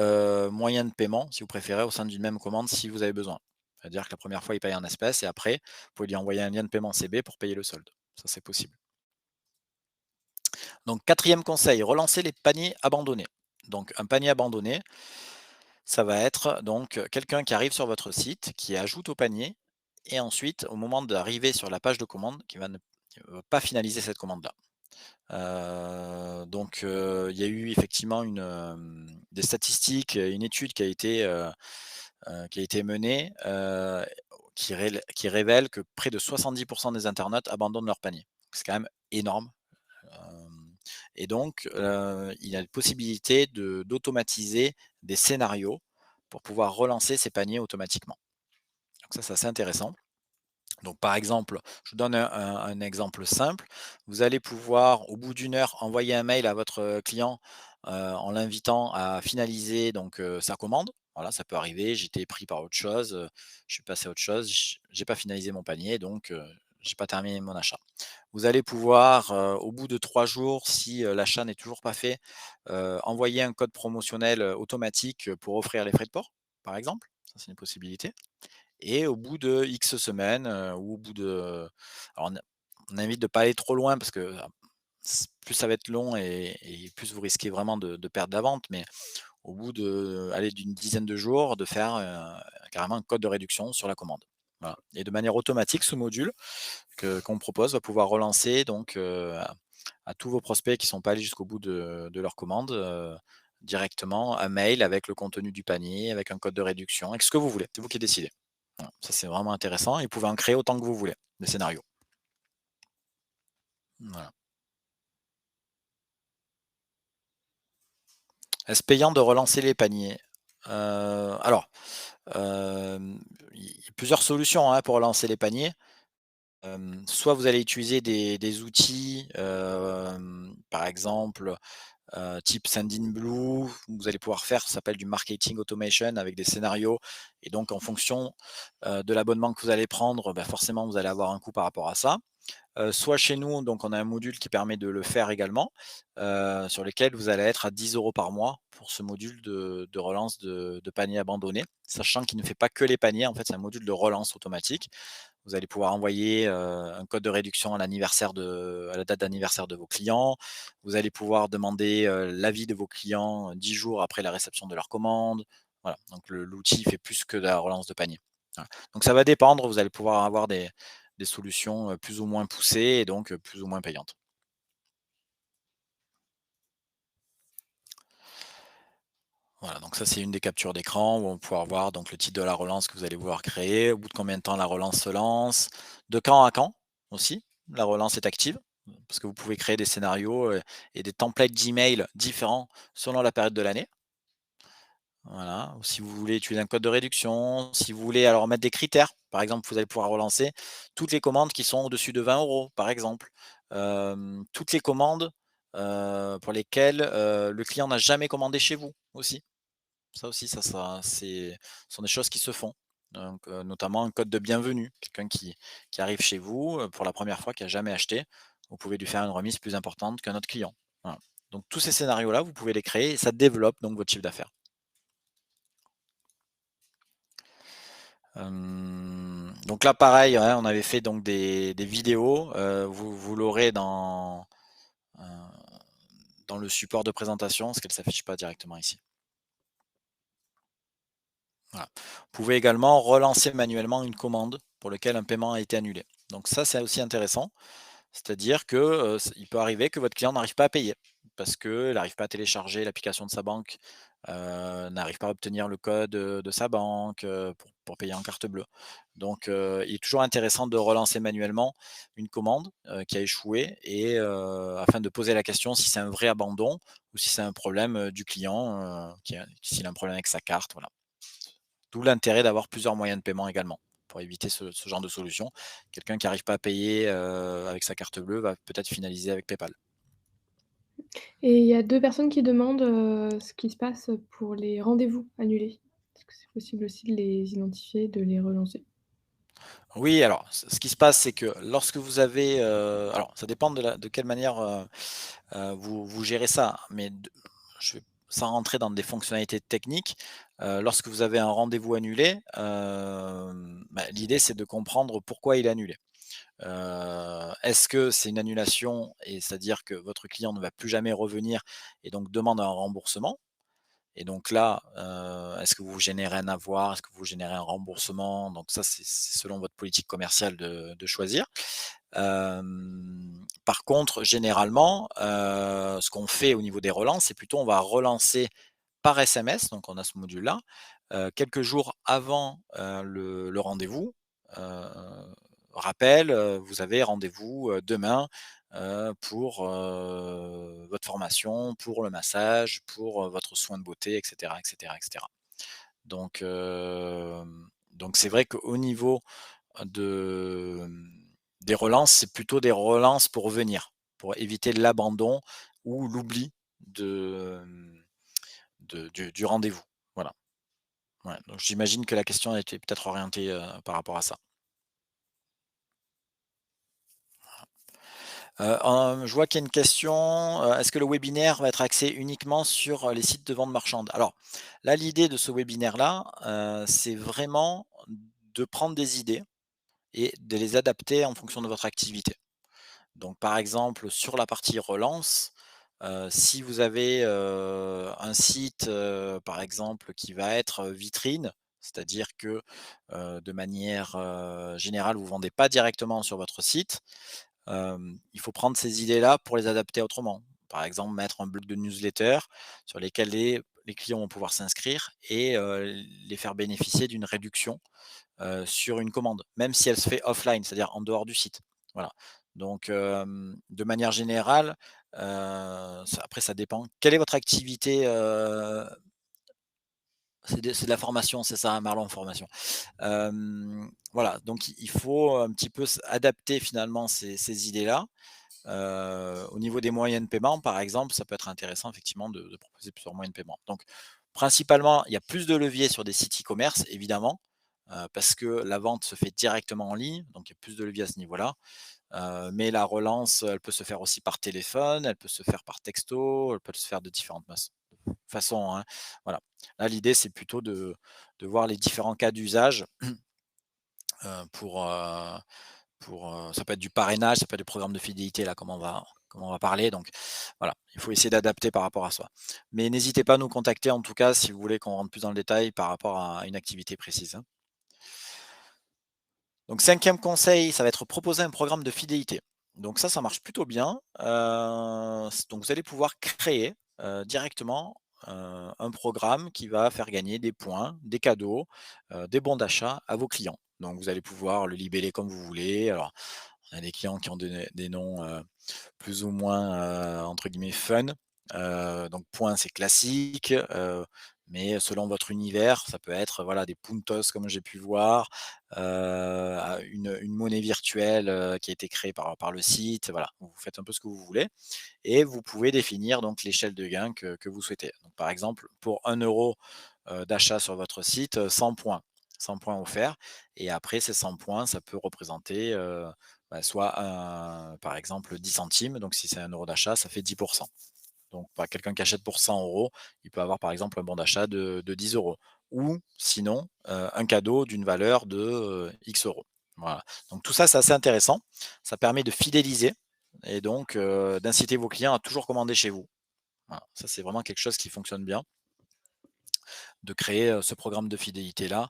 Speaker 2: moyens de paiement, si vous préférez, au sein d'une même commande si vous avez besoin. C'est-à-dire que la première fois, il paye en espèces et après, vous pouvez lui envoyer un lien de paiement CB pour payer le solde. Ça, c'est possible. Donc quatrième conseil, relancer les paniers abandonnés. Donc un panier abandonné, ça va être donc quelqu'un qui arrive sur votre site, qui ajoute au panier et ensuite, au moment d'arriver sur la page de commande, qui va pas finaliser cette commande-là. Il y a eu effectivement des statistiques, une étude qui a été menée, qui révèle que près de 70 des internautes abandonnent leur panier. C'est quand même énorme, hem et donc il y a la possibilité d'automatiser des scénarios pour pouvoir relancer ces paniers automatiquement. Donc ça, c'est assez intéressant. Donc par exemple, je vous donne un exemple simple. Vous allez pouvoir, au bout d'une heure, envoyer un mail à votre, client, en l'invitant à finaliser donc, sa commande. Voilà, ça peut arriver, j'étais pris par autre chose, je suis passé à autre chose, j'ai pas finalisé mon panier donc, j'ai pas terminé mon achat. Vous allez pouvoir, au bout de 3 jours, si, l'achat n'est toujours pas fait, envoyer un code promotionnel, automatique, pour offrir les frais de port, par exemple. Ça, c'est une possibilité. Et au bout de X semaines, ou au bout de alors on invite de pas aller trop loin parce que, plus ça va être long et plus vous risquez vraiment de perdre la vente, mais au bout d'une dizaine de jours, de faire, carrément un code de réduction sur la commande. Voilà, et de manière automatique, ce module qu'on propose va pouvoir relancer donc, à tous vos prospects qui sont pas allés jusqu'au bout de leur commande, directement un mail avec le contenu du panier, avec un code de réduction, avec ce que vous voulez. C'est vous qui décidez. Voilà, ça c'est vraiment intéressant et vous pouvez en créer autant que vous voulez, des scénarios. Voilà. Est-ce payant de relancer les paniers? Alors, il y a plusieurs solutions, hein, pour relancer les paniers. Soit vous allez utiliser des outils, par exemple, type Sendinblue, vous allez pouvoir faire, ça s'appelle du marketing automation avec des scénarios et donc en fonction, de l'abonnement que vous allez prendre, bah, forcément vous allez avoir un coût par rapport à ça. Soit chez nous, donc on a un module qui permet de le faire également, sur lequel vous allez être à 10 € par mois pour ce module de relance de panier abandonné, sachant qu'il ne fait pas que les paniers, en fait, c'est un module de relance automatique. Vous allez pouvoir envoyer, un code de réduction à la date d'anniversaire de vos clients. Vous allez pouvoir demander, l'avis de vos clients, 10 jours après la réception de leur commande. Voilà, donc l'outil fait plus que de la relance de panier. Voilà, donc ça va dépendre, vous allez pouvoir avoir des solutions, plus ou moins poussées et donc, plus ou moins payantes. Voilà, donc ça, c'est une des captures d'écran où on va pouvoir voir donc le titre de la relance que vous allez vouloir créer, au bout de combien de temps la relance se lance, de quand à quand aussi la relance est active, parce que vous pouvez créer des scénarios, et des templates d'email différents selon la période de l'année. Voilà, ou si vous voulez utiliser un code de réduction, si vous voulez alors mettre des critères, par exemple, vous allez pouvoir relancer toutes les commandes qui sont au-dessus de 20 € par exemple. Toutes les commandes, pour lesquelles, le client n'a jamais commandé chez vous aussi. Ça aussi, ce sont des choses qui se font. Donc, notamment un code de bienvenue. Quelqu'un qui arrive chez vous, pour la première fois, qui a jamais acheté, vous pouvez lui faire une remise plus importante qu'un autre client. Voilà. Donc tous ces scénarios-là, vous pouvez les créer et ça développe donc votre chiffre d'affaires. Donc là, pareil, ouais, on avait fait donc des vidéos, vous l'aurez heu, dans le support de présentation, parce qu'elle ne s'affiche pas directement ici. Voilà. Vous pouvez également relancer manuellement une commande pour laquelle un paiement a été annulé. Donc ça, c'est aussi intéressant. C'est-à-dire que, il peut arriver que votre client n'arrive pas à payer. parce qu'elle n'arrive pas à télécharger l'application de sa banque, n'arrive pas à obtenir le code, de sa banque, pour payer en carte bleue. Donc il est toujours intéressant de relancer manuellement une commande, qui a échoué et afin de poser la question si c'est un vrai abandon ou si c'est un problème, du client, s'il a un problème avec sa carte, voilà. D'où l'intérêt d'avoir plusieurs moyens de paiement également, pour éviter ce genre de solution. Quelqu'un qui n'arrive pas à payer, avec sa carte bleue va peut-être finaliser avec PayPal.
Speaker 1: Et il y a 2 personnes qui demandent, ce qui se passe pour les rendez-vous annulés. Est-ce que c'est possible aussi de les identifier, de les relancer?
Speaker 2: Oui, alors ce qui se passe, c'est que lorsque vous avez, alors ça dépend de quelle manière, vous gérez ça, mais je vais sans rentrer dans des fonctionnalités techniques, lorsque vous avez un rendez-vous annulé, l'idée c'est de comprendre pourquoi il est annulé. Est-ce que c'est une annulation et c'est-à-dire que votre client ne va plus jamais revenir et donc demande un remboursement? Et donc là, est-ce que vous générez un avoir? Est-ce que vous générez un remboursement? Donc ça, c'est selon votre politique commerciale de choisir. Par contre, généralement, ce qu'on fait au niveau des relances, c'est plutôt on va relancer par SMS, donc on a ce module-là, quelques jours avant, le rendez-vous, heu, rappel, vous avez rendez-vous, demain, pour, votre formation, pour le massage, pour, votre soin de beauté et cetera et cetera et cetera. Donc c'est vrai qu'au niveau de, des relances, c'est plutôt des relances pour revenir, pour éviter l'abandon ou l'oubli de, du rendez-vous. Voilà. Ouais, donc j'imagine que la question était peut-être orientée, par rapport à ça. Je vois qu'il y a une question, est-ce que le webinaire va être axé uniquement sur, les sites de vente marchande? Alors là, l'idée de ce webinaire-là, c'est vraiment de prendre des idées et de les adapter en fonction de votre activité. Donc par exemple, sur la partie relance, si vous avez, un site, par exemple, qui va être, vitrine, c'est-à-dire que, de manière, générale, vous ne vendez pas directement sur votre site, il faut prendre ces idées-là pour les adapter autrement. Par exemple, mettre un bloc de newsletter sur lesquels les clients vont pouvoir s'inscrire et les faire bénéficier d'une réduction sur une commande, même si elle se fait offline, c'est-à-dire en dehors du site. Voilà. Donc, de manière générale, après ça dépend. Quelle est votre activité? C'est de la formation, c'est ça, hein, Marlon, formation? Voilà, donc il faut un petit peu adapter finalement ces idées-là. Au niveau des moyens de paiement, par exemple, ça peut être intéressant effectivement de proposer plusieurs moyens de paiement. Donc principalement, il y a plus de leviers sur des sites e-commerce évidemment, parce que la vente se fait directement en ligne, donc il y a plus de leviers à ce niveau-là. Mais la relance, elle peut se faire aussi par téléphone, elle peut se faire par texto, elle peut se faire de différentes façons, hein. Voilà. Là, l'idée, c'est plutôt de voir les différents cas d'usage, pour, ça peut être du parrainage, ça peut être du programme de fidélité là, comme on va parler, donc voilà, il faut essayer d'adapter par rapport à soi. Mais n'hésitez pas à nous contacter en tout cas si vous voulez qu'on rentre plus dans le détail par rapport à une activité précise, hein. Donc 5e conseil, ça va être proposer un programme de fidélité. Donc ça marche plutôt bien. Donc vous allez pouvoir créer, directement, un programme qui va faire gagner des points, des cadeaux, des bons d'achat à vos clients. Donc vous allez pouvoir le libeller comme vous voulez. Alors, on a des clients qui ont des noms, plus ou moins, entre guillemets «fun». Donc point, c'est classique, mais selon votre univers, ça peut être, voilà, des puntos comme j'ai pu voir, une monnaie virtuelle, qui a été créée par le site, voilà. Vous faites un peu ce que vous voulez et vous pouvez définir donc l'échelle de gain que vous souhaitez. Donc par exemple, pour 1 € d'achat sur votre site, 100 points. 100 points offerts et après ces 100 points, ça peut représenter, soit par exemple 10 centimes, donc si c'est 1 € d'achat, ça fait 10. Donc quelqu'un qui achète pour 100 €, il peut avoir par exemple un bon d'achat de 10 € ou sinon, un cadeau d'une valeur de, X euros. Voilà. Donc tout ça, c'est assez intéressant. Ça permet de fidéliser et donc, d'inciter vos clients à toujours commander chez vous. Voilà, ça c'est vraiment quelque chose qui fonctionne bien, de créer, ce programme de fidélité-là.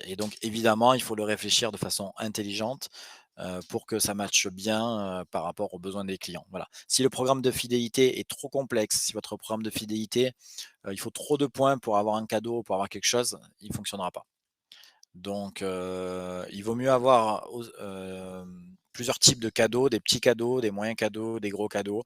Speaker 2: Et donc évidemment, il faut le réfléchir de façon intelligente. pour que ça matche bien, par rapport aux besoins des clients. Voilà. Si le programme de fidélité est trop complexe, si votre programme de fidélité, il faut trop de points pour avoir un cadeau, pour avoir quelque chose, il ne fonctionnera pas. Donc, il vaut mieux avoir plusieurs types de cadeaux, des petits cadeaux, des moyens cadeaux, des gros cadeaux,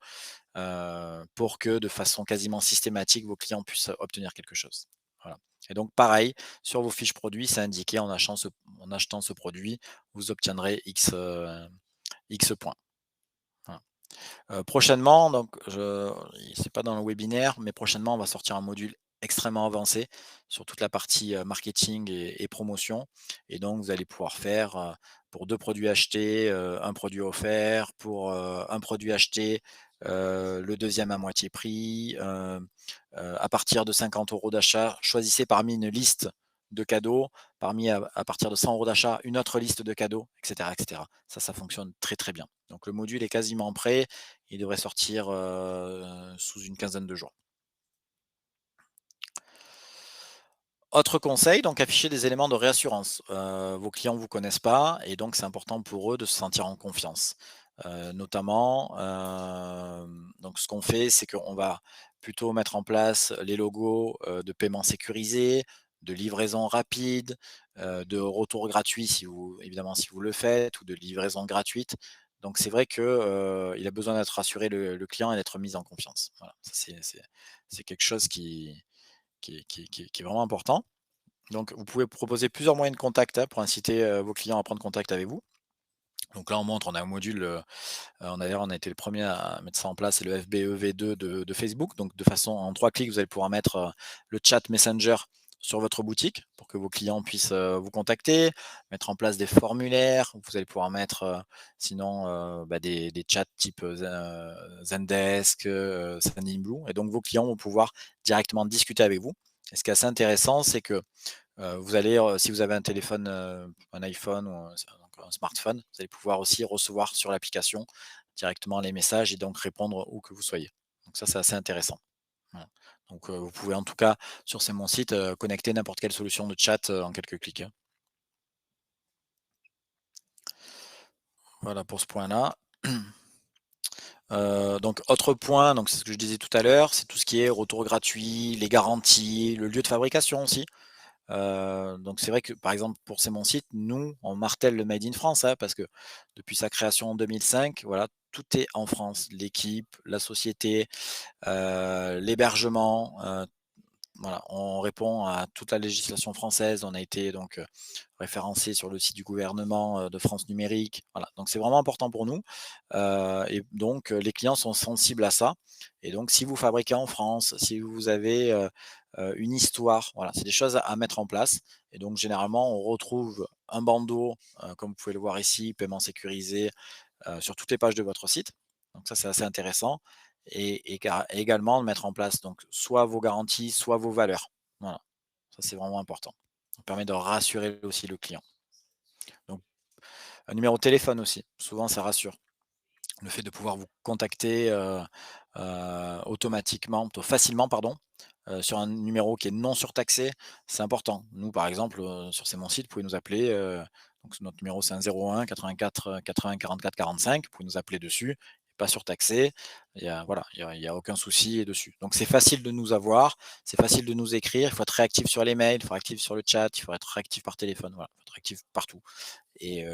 Speaker 2: pour que de façon quasiment systématique, vos clients puissent obtenir quelque chose. Voilà. Et donc pareil, sur vos fiches produits, c'est indiqué en achetant ce produit, vous obtiendrez X points. Voilà. Prochainement, donc c'est pas dans le webinaire, mais prochainement, on va sortir un module extrêmement avancé sur toute la partie, marketing et promotion. Et donc vous allez pouvoir faire, pour 2 produits achetés, 1 produit offert, pour, 1 produit acheté, le deuxième à moitié prix, à partir de 50 € d'achat, choisissez parmi une liste de cadeaux, parmi à partir de 100 € d'achat, une autre liste de cadeaux, et cetera, et cetera. Ça fonctionne très, très bien. Donc le module est quasiment prêt. Il devrait sortir, sous une quinzaine de jours. Autre conseil, donc afficher des éléments de réassurance. Vos clients ne vous connaissent pas et donc c'est important pour eux de se sentir en confiance. Notamment, donc ce qu'on fait, c'est qu'on va plutôt mettre en place les logos, de paiement sécurisé, de livraison rapide, de retour gratuit si vous évidemment si vous le faites ou de livraison gratuite. Donc c'est vrai que, il a besoin d'être rassuré le client et d'être mis en confiance. Voilà, ça c'est quelque chose qui est vraiment important. Donc vous pouvez proposer plusieurs moyens de contact, hein, pour inciter, vos clients à prendre contact avec vous. Donc là, on a un module, on a été le premier à mettre ça en place, c'est le FBEV2 de Facebook. Donc de façon en 3 clics, vous allez pouvoir mettre, le chat Messenger sur votre boutique pour que vos clients puissent, vous contacter, mettre en place des formulaires. Vous allez pouvoir mettre, sinon, des chats type, Zendesk, Sendinblue et donc vos clients vont pouvoir directement discuter avec vous. Et ce qui est assez intéressant, c'est que, vous allez, si vous avez un téléphone, un iPhone ou un smartphone, vous allez pouvoir aussi recevoir sur l'application directement les messages et donc répondre où que vous soyez. Donc ça, c'est assez intéressant. Voilà. Donc, vous pouvez en tout cas sur mon site, connecter n'importe quelle solution de chat, en quelques clics, hein. Voilà pour ce point-là. Donc autre point, donc c'est ce que je disais tout à l'heure, c'est tout ce qui est retour gratuit, les garanties, le lieu de fabrication aussi. Donc c'est vrai que, par exemple, pour C'est mon site, nous, on martèle le made in France, hein, parce que depuis sa création en 2005, voilà, tout est en France. L'équipe, la société, l'hébergement, voilà, on répond à toute la législation française. On a été donc, référencé sur le site du gouvernement, de France Numérique. Voilà, donc c'est vraiment important pour nous, et donc, les clients sont sensibles à ça et donc si vous fabriquez en France, si vous avez, une histoire, voilà, c'est des choses à mettre en place et donc généralement on retrouve un bandeau, comme vous pouvez le voir ici, paiement sécurisé, sur toutes les pages de votre site. Donc ça, c'est assez intéressant et également de mettre en place donc soit vos garanties, soit vos valeurs. Voilà, ça c'est vraiment important. Ça permet de rassurer aussi le client. Donc un numéro de téléphone aussi, souvent ça rassure. Le fait de pouvoir vous contacter, automatiquement, plutôt facilement pardon, sur un numéro qui est non surtaxé, c'est important. Nous par exemple, sur C'est mon site, vous pouvez nous appeler, donc notre numéro c'est un 01 84 80 44 45. Vous pouvez nous appeler dessus, pas surtaxé. Il y a aucun souci dessus. Donc c'est facile de nous avoir, c'est facile de nous écrire. Il faut être réactif sur les mails, il faut être réactif sur le chat, il faut être réactif par téléphone, voilà, il faut être réactif partout et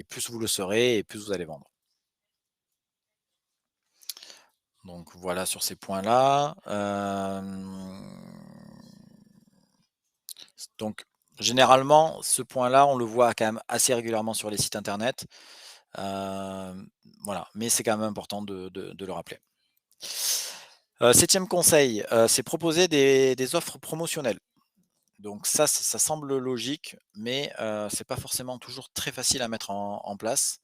Speaker 2: plus vous le serez et plus vous allez vendre. Donc voilà sur ces points-là. Donc généralement, ce point-là, on le voit quand même assez régulièrement sur les sites internet. Voilà, mais c'est quand même important de le rappeler. 7e conseil, c'est proposer des offres promotionnelles. Donc ça semble logique, mais c'est pas forcément toujours très facile à mettre en place.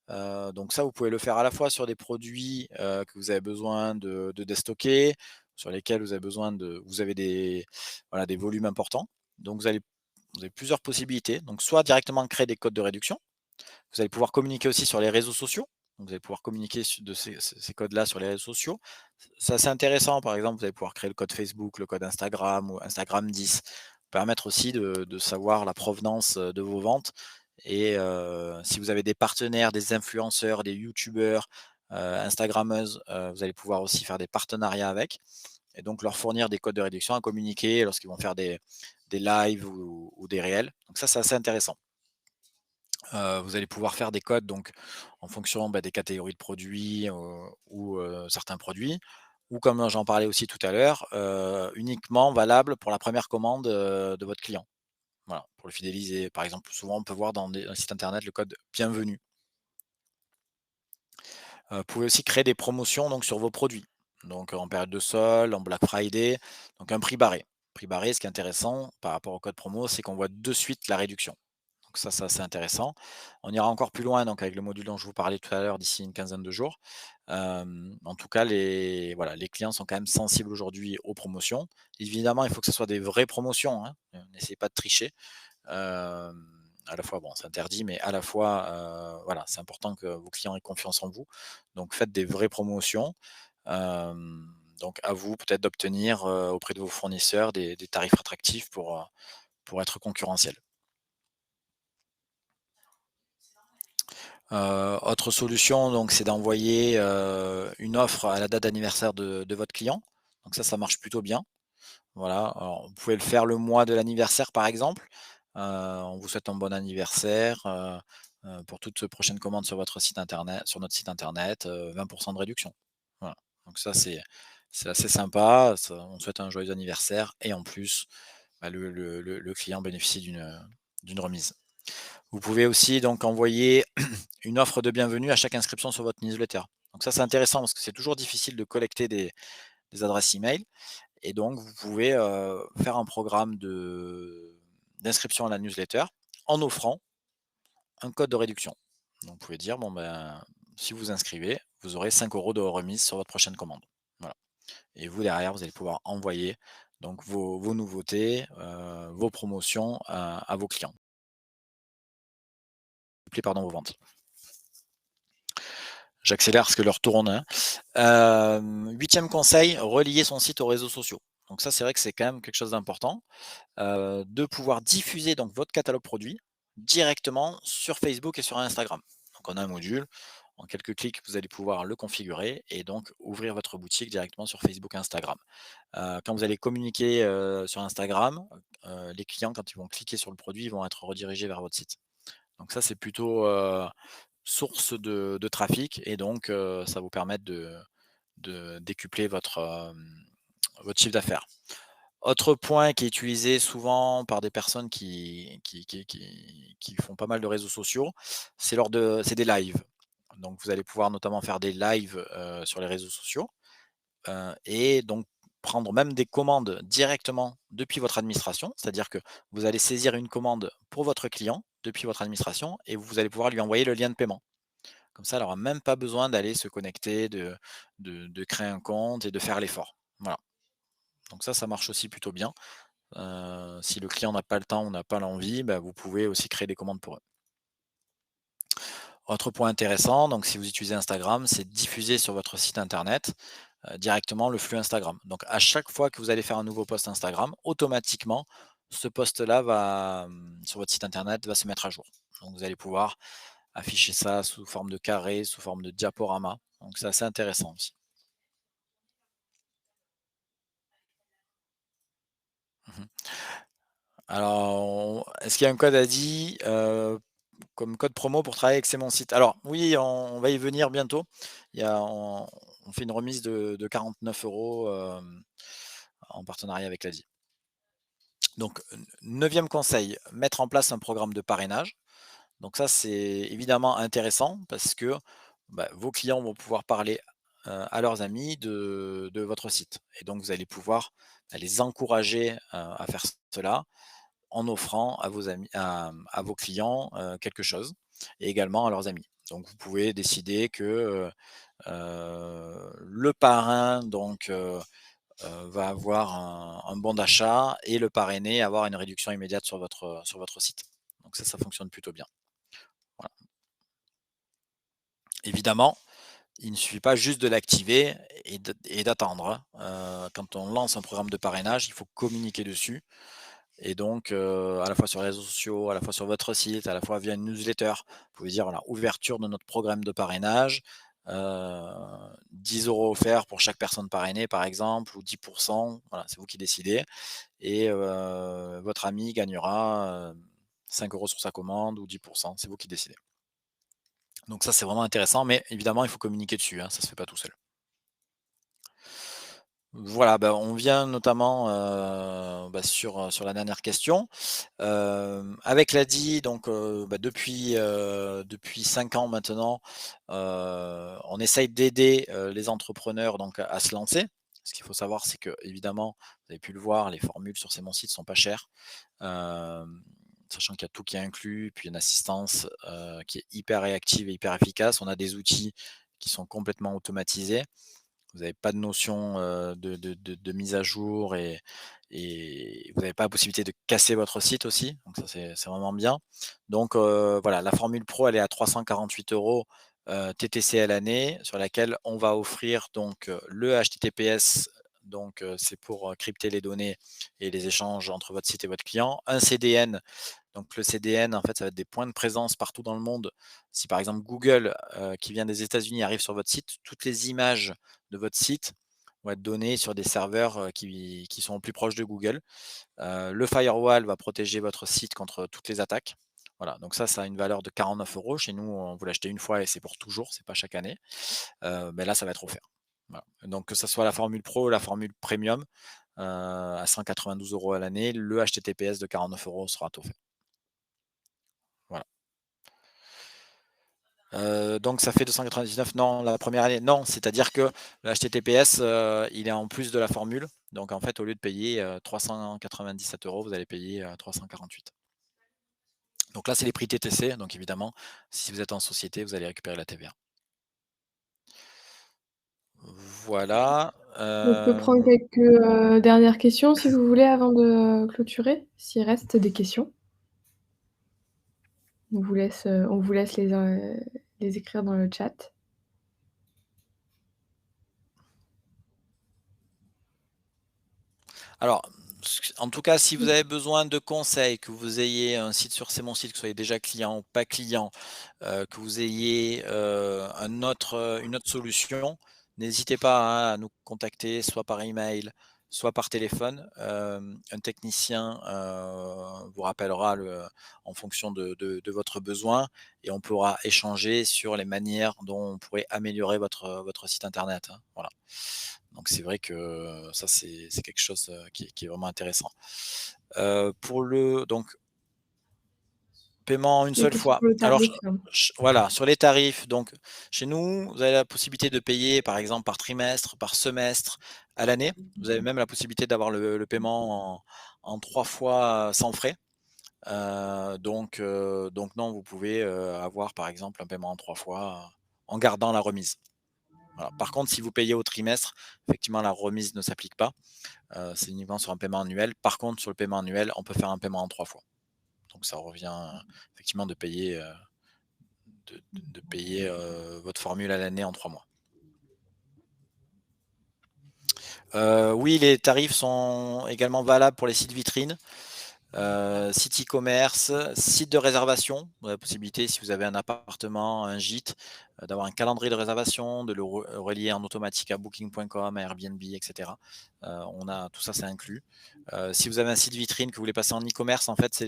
Speaker 2: Donc ça, vous pouvez le faire à la fois sur des produits, que vous avez besoin de déstocker, sur lesquels vous avez des voilà, des volumes importants. Donc vous avez plusieurs possibilités. Donc soit directement créer des codes de réduction. Vous allez pouvoir communiquer aussi sur les réseaux sociaux. Donc vous allez pouvoir communiquer de ces codes-là sur les réseaux sociaux. C'est assez intéressant. Par exemple, vous allez pouvoir créer le code Facebook, le code Instagram ou Instagram 10. Permettre aussi de savoir la provenance, de vos ventes Et si vous avez des partenaires, des influenceurs, des youtubeurs, instagrammeuses, vous allez pouvoir aussi faire des partenariats avec et donc leur fournir des codes de réduction à communiquer lorsqu'ils vont faire des lives ou des réels. Donc ça, c'est assez intéressant. Vous allez pouvoir faire des codes donc en fonction, des catégories de produits, ou certains produits ou comme j'en parlais aussi tout à l'heure, uniquement valable pour la première commande, de votre client. Voilà, pour le fidéliser. Par exemple, souvent on peut voir dans des sites internet le code bienvenue. Vous pouvez aussi créer des promotions donc sur vos produits. Donc en période de solde, en Black Friday, donc un prix barré. Prix barré, ce qui est intéressant par rapport au code promo, c'est qu'on voit de suite la réduction. Donc ça, c'est assez intéressant. On ira encore plus loin donc avec le module dont je vous parlais tout à l'heure d'ici une quinzaine de jours. En tout cas, voilà, les clients sont quand même sensibles aujourd'hui aux promotions. Évidemment, il faut que ce soit des vraies promotions, hein. N'essayez pas de tricher. À la fois, bon, c'est interdit, mais à la fois, voilà, c'est important que vos clients aient confiance en vous. Donc faites des vraies promotions. Donc à vous peut-être d'obtenir, auprès de vos fournisseurs des tarifs attractifs pour être concurrentiel. Autre solution donc c'est d'envoyer, une offre à la date d'anniversaire de votre client. Donc ça marche plutôt bien. Voilà, alors vous pouvez le faire le mois de l'anniversaire par exemple. On vous souhaite un bon anniversaire, pour toute prochaine commande sur votre site internet sur notre site internet, 20 de réduction. Voilà, donc ça c'est assez sympa, on souhaite un joyeux anniversaire et en plus, le client bénéficie d'une remise. Vous pouvez aussi donc envoyer une offre de bienvenue à chaque inscription sur votre newsletter. Donc ça c'est intéressant parce que c'est toujours difficile de collecter des adresses email. Et donc, vous pouvez, faire un programme d'inscription à la newsletter en offrant un code de réduction. Donc vous pouvez dire: «Bon, ben, si vous vous inscrivez, vous aurez 5 € de remise sur votre prochaine commande». Voilà et vous derrière, vous allez pouvoir envoyer donc vos nouveautés, vos promotions à vos clients. Pardon, vos ventes. J'accélère parce que l'heure tourne, hein. 8e conseil, relier son site aux réseaux sociaux. Donc ça, c'est vrai que c'est quand même quelque chose d'important. De pouvoir diffuser donc votre catalogue produit directement sur Facebook et sur Instagram. Donc on a un module, en quelques clics, vous allez pouvoir le configurer et donc ouvrir votre boutique directement sur Facebook et Instagram. Quand vous allez communiquer, sur Instagram, les clients quand ils vont cliquer sur le produit, ils vont être redirigés vers votre site. Donc ça, c'est plutôt, source de trafic et donc ça vous permettre de décupler votre chiffre d'affaires. Autre point qui est utilisé souvent par des personnes qui font pas mal de réseaux sociaux, c'est des lives. Donc vous allez pouvoir notamment faire des lives, sur les réseaux sociaux, et donc prendre même des commandes directement depuis votre administration. C'est-à-dire que vous allez saisir une commande pour votre client depuis votre administration et vous allez pouvoir lui envoyer le lien de paiement. Comme ça, elle aura même pas besoin d'aller se connecter, de créer un compte et de faire l'effort. Voilà. Donc ça marche aussi plutôt bien. Si le client n'a pas le temps ou n'a pas l'envie, vous pouvez aussi créer des commandes pour eux. Autre point intéressant, donc si vous utilisez Instagram, c'est diffuser sur votre site internet, directement le flux Instagram. Donc à chaque fois que vous allez faire un nouveau post Instagram, automatiquement, ce post-là va, sur votre site internet, va se mettre à jour. Donc vous allez pouvoir afficher ça sous forme de carré, sous forme de diaporama. Donc c'est assez intéressant aussi. Mmh. Alors, est-ce qu'il y a un code ADI, comme code promo pour travailler avec C'est mon site? Alors oui, on va y venir bientôt. On fait une remise de 49 €, en partenariat avec l'ADI. Donc, 9e conseil, mettre en place un programme de parrainage. Donc ça, c'est évidemment intéressant parce que, vos clients vont pouvoir parler, à leurs amis de votre site et donc vous allez pouvoir, les encourager, à faire cela en offrant à vos amis à vos clients, quelque chose et également à leurs amis. Donc vous pouvez décider que, le parrain donc, va avoir un bon d'achat et le parrainé avoir une réduction immédiate sur votre site. Donc ça fonctionne plutôt bien. Voilà. Évidemment, il ne suffit pas juste de l'activer et d'attendre, hein. Quand on lance un programme de parrainage, il faut communiquer dessus. Et donc, à la fois sur les réseaux sociaux, à la fois sur votre site, à la fois via une newsletter, vous pouvez dire, voilà, ouverture de notre programme de parrainage, 10 € offerts pour chaque personne parrainée, par exemple, ou 10 voilà, c'est vous qui décidez. Et votre ami gagnera, 5 € sur sa commande ou 10 c'est vous qui décidez. Donc ça, c'est vraiment intéressant, mais évidemment, il faut communiquer dessus, hein, ça se fait pas tout seul. Voilà, bah, on vient notamment, bah, sur la dernière question. Avec l'ADI, donc bah, depuis 5 ans maintenant, on essaye d'aider, les entrepreneurs donc à se lancer. Ce qu'il faut savoir, c'est que évidemment, vous avez pu le voir, les formules sur ces mon site sont pas chères. Sachant qu'il y a tout qui est inclus, puis une assistance, qui est hyper réactive et hyper efficace. On a des outils qui sont complètement automatisés. Vous n'avez pas de notion, de mise à jour et vous n'avez pas la possibilité de casser votre site aussi, donc ça c'est vraiment bien. Donc voilà, la formule pro, elle est à 348 €, TTC à l'année, sur laquelle on va offrir donc, le HTTPS, donc c'est pour, crypter les données et les échanges entre votre site et votre client. Un CDN, donc le CDN, en fait, ça va être des points de présence partout dans le monde. Si par exemple Google, qui vient des États-Unis, arrive sur votre site, toutes les images de votre site vont être données sur des serveurs, qui sont plus proches de Google. Le firewall va protéger votre site contre toutes les attaques. Voilà, donc ça a une valeur de 49 €. Chez nous, on vous l'achetez une fois et c'est pour toujours, c'est pas chaque année. Mais là, ça va être offert. Voilà. Donc que ça soit la formule pro ou la formule premium, à 192 € à l'année, le HTTPS de 49 € sera offert. Voilà. Donc ça fait 299, non, la première année, non, c'est-à-dire que le HTTPS, il est en plus de la formule. Donc en fait, au lieu de payer, 397 €, vous allez payer, 348. Donc là, c'est les prix TTC, donc évidemment, si vous êtes en société, vous allez récupérer la TVA. Voilà,
Speaker 1: On peut prendre quelques, dernières questions si vous voulez avant de clôturer, s'il reste des questions. On vous laisse les écrire dans le chat.
Speaker 2: alors, en tout cas, si vous avez besoin de conseils, que vous ayez un site sur C'est mon site, que vous soyez déjà client ou pas client, que vous ayez, une autre solution, n'hésitez pas, hein, à nous contacter soit par email, soit par téléphone. Un technicien, vous rappellera en fonction de votre besoin et on pourra échanger sur les manières dont on pourrait améliorer votre site internet, hein, voilà. Donc c'est vrai que ça, c'est quelque chose, qui est vraiment intéressant. Pour le donc paiement en une
Speaker 1: Des
Speaker 2: seule
Speaker 1: questions
Speaker 2: fois.
Speaker 1: sur le
Speaker 2: Alors
Speaker 1: tarif, hein.
Speaker 2: voilà, sur les tarifs, donc chez nous, vous avez la possibilité de payer par exemple par trimestre, par semestre, à l'année. Vous avez même la possibilité d'avoir le paiement en 3 fois, sans frais. Donc non, vous pouvez, avoir par exemple un paiement en 3 fois, en gardant la remise. Voilà. Par contre, si vous payez au trimestre, effectivement la remise ne s'applique pas. C'est uniquement sur un paiement annuel. Par contre, sur le paiement annuel, on peut faire un paiement en 3 fois. Donc ça revient, effectivement de payer, votre formule à l'année en 3 mois. Oui, les tarifs sont également valables pour les sites vitrines, sites e-commerce, sites de réservation. Vous avez la possibilité, si vous avez un appartement, un gîte, d'avoir un calendrier de réservation, de le relier en automatique à booking.com, à Airbnb, et cetera. On a tout ça, c'est inclus. Si vous avez un site vitrine que vous voulez passer en e-commerce, en fait,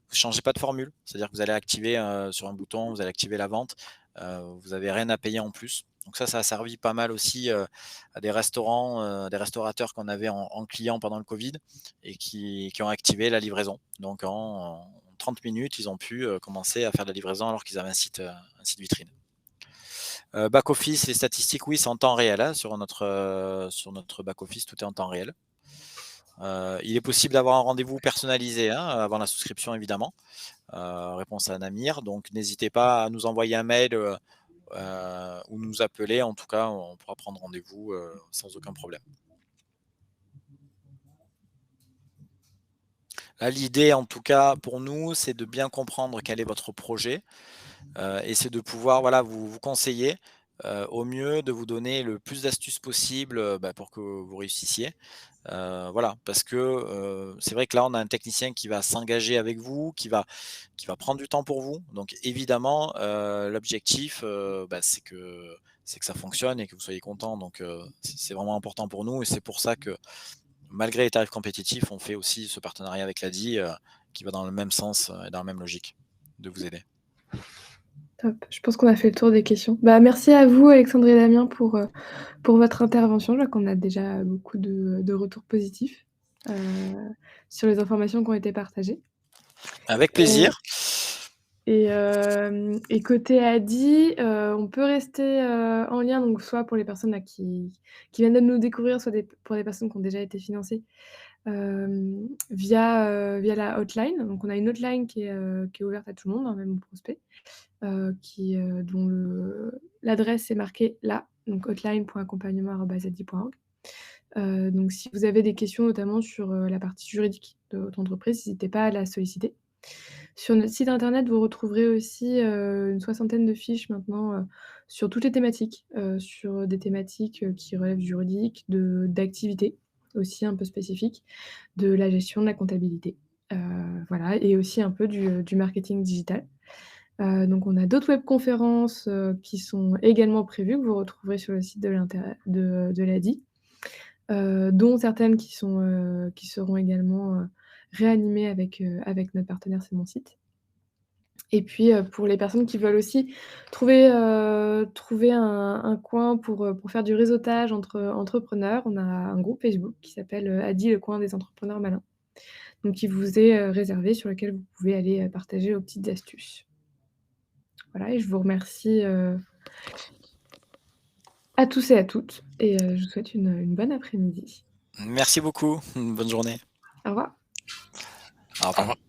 Speaker 2: vous ne changez pas de formule. C'est-à-dire que vous allez activer, sur un bouton, vous allez activer la vente. Vous n'avez rien à payer en plus. Donc ça a servi pas mal aussi, à des restaurants, des restaurateurs qu'on avait en client pendant le covid et qui ont activé la livraison. Donc en 30 minutes, ils ont pu, commencer à faire de la livraison alors qu'ils avaient un site vitrine. Back office, les statistiques, oui, c'est en temps réel, hein, sur notre back office, tout est en temps réel. Il est possible d'avoir un rendez-vous personnalisé, hein, avant la souscription évidemment. Réponse à Namir, donc n'hésitez pas à nous envoyer un mail, ou nous appeler. En tout cas, on pourra prendre rendez-vous, sans aucun problème. Là, l'idée, en tout cas, pour nous, c'est de bien comprendre quel est votre projet, et c'est de pouvoir, voilà, vous conseiller. au mieux de vous donner le plus d'astuces possible, pour que vous réussissiez. Voilà, parce que, c'est vrai que là, on a un technicien qui va s'engager avec vous, qui va prendre du temps pour vous. Donc évidemment, l'objectif, c'est que ça fonctionne et que vous soyez content. Donc c'est vraiment important pour nous et c'est pour ça que, malgré les tarifs compétitifs, on fait aussi ce partenariat avec l'ADI, qui va dans le même sens, et dans la même logique, de vous aider.
Speaker 1: Top. Je pense qu'on a fait le tour des questions. Bah, merci à vous Alexandre et Damien pour votre intervention. Je vois qu'on a déjà beaucoup de retours positifs, sur les informations qui ont été partagées.
Speaker 2: Avec
Speaker 1: Heu
Speaker 2: plaisir.
Speaker 1: et côté ADI, on peut rester, en lien, donc soit pour les personnes là qui viennent de nous découvrir, soit pour des personnes qui ont déjà été financées, via la hotline. Donc on a une hotline qui est ouverte à tout le monde, hein, même aux prospects, dont l'adresse est marquée là, donc hotline.accompagnement@adi.org. Donc si vous avez des questions, notamment sur, la partie juridique de votre entreprise, n'hésitez pas à la solliciter. Sur notre site internet, vous retrouverez aussi, une soixantaine de fiches maintenant, sur toutes les thématiques, sur des thématiques, qui relèvent du juridique, d'activités aussi un peu spécifiques, de la gestion, de la comptabilité, heu, voilà, et aussi un peu du marketing digital. Donc on a d'autres webconférences, qui sont également prévues, que vous retrouverez sur le site de l'ADI, dont certaines qui seront également, réanimées avec notre partenaire C'est mon site. Et puis, pour les personnes qui veulent aussi trouver un coin pour faire du réseautage entre entrepreneurs, on a un groupe Facebook qui s'appelle, ADI, le coin des entrepreneurs malins, donc qui vous est, réservé, sur lequel vous pouvez aller, partager vos petites astuces. Voilà, et je vous remercie, à tous et à toutes, et je vous souhaite une bonne après-midi.
Speaker 2: Merci beaucoup. Bonne journée.
Speaker 1: Au revoir.
Speaker 2: Au
Speaker 3: Au
Speaker 2: revoir.
Speaker 3: revoir.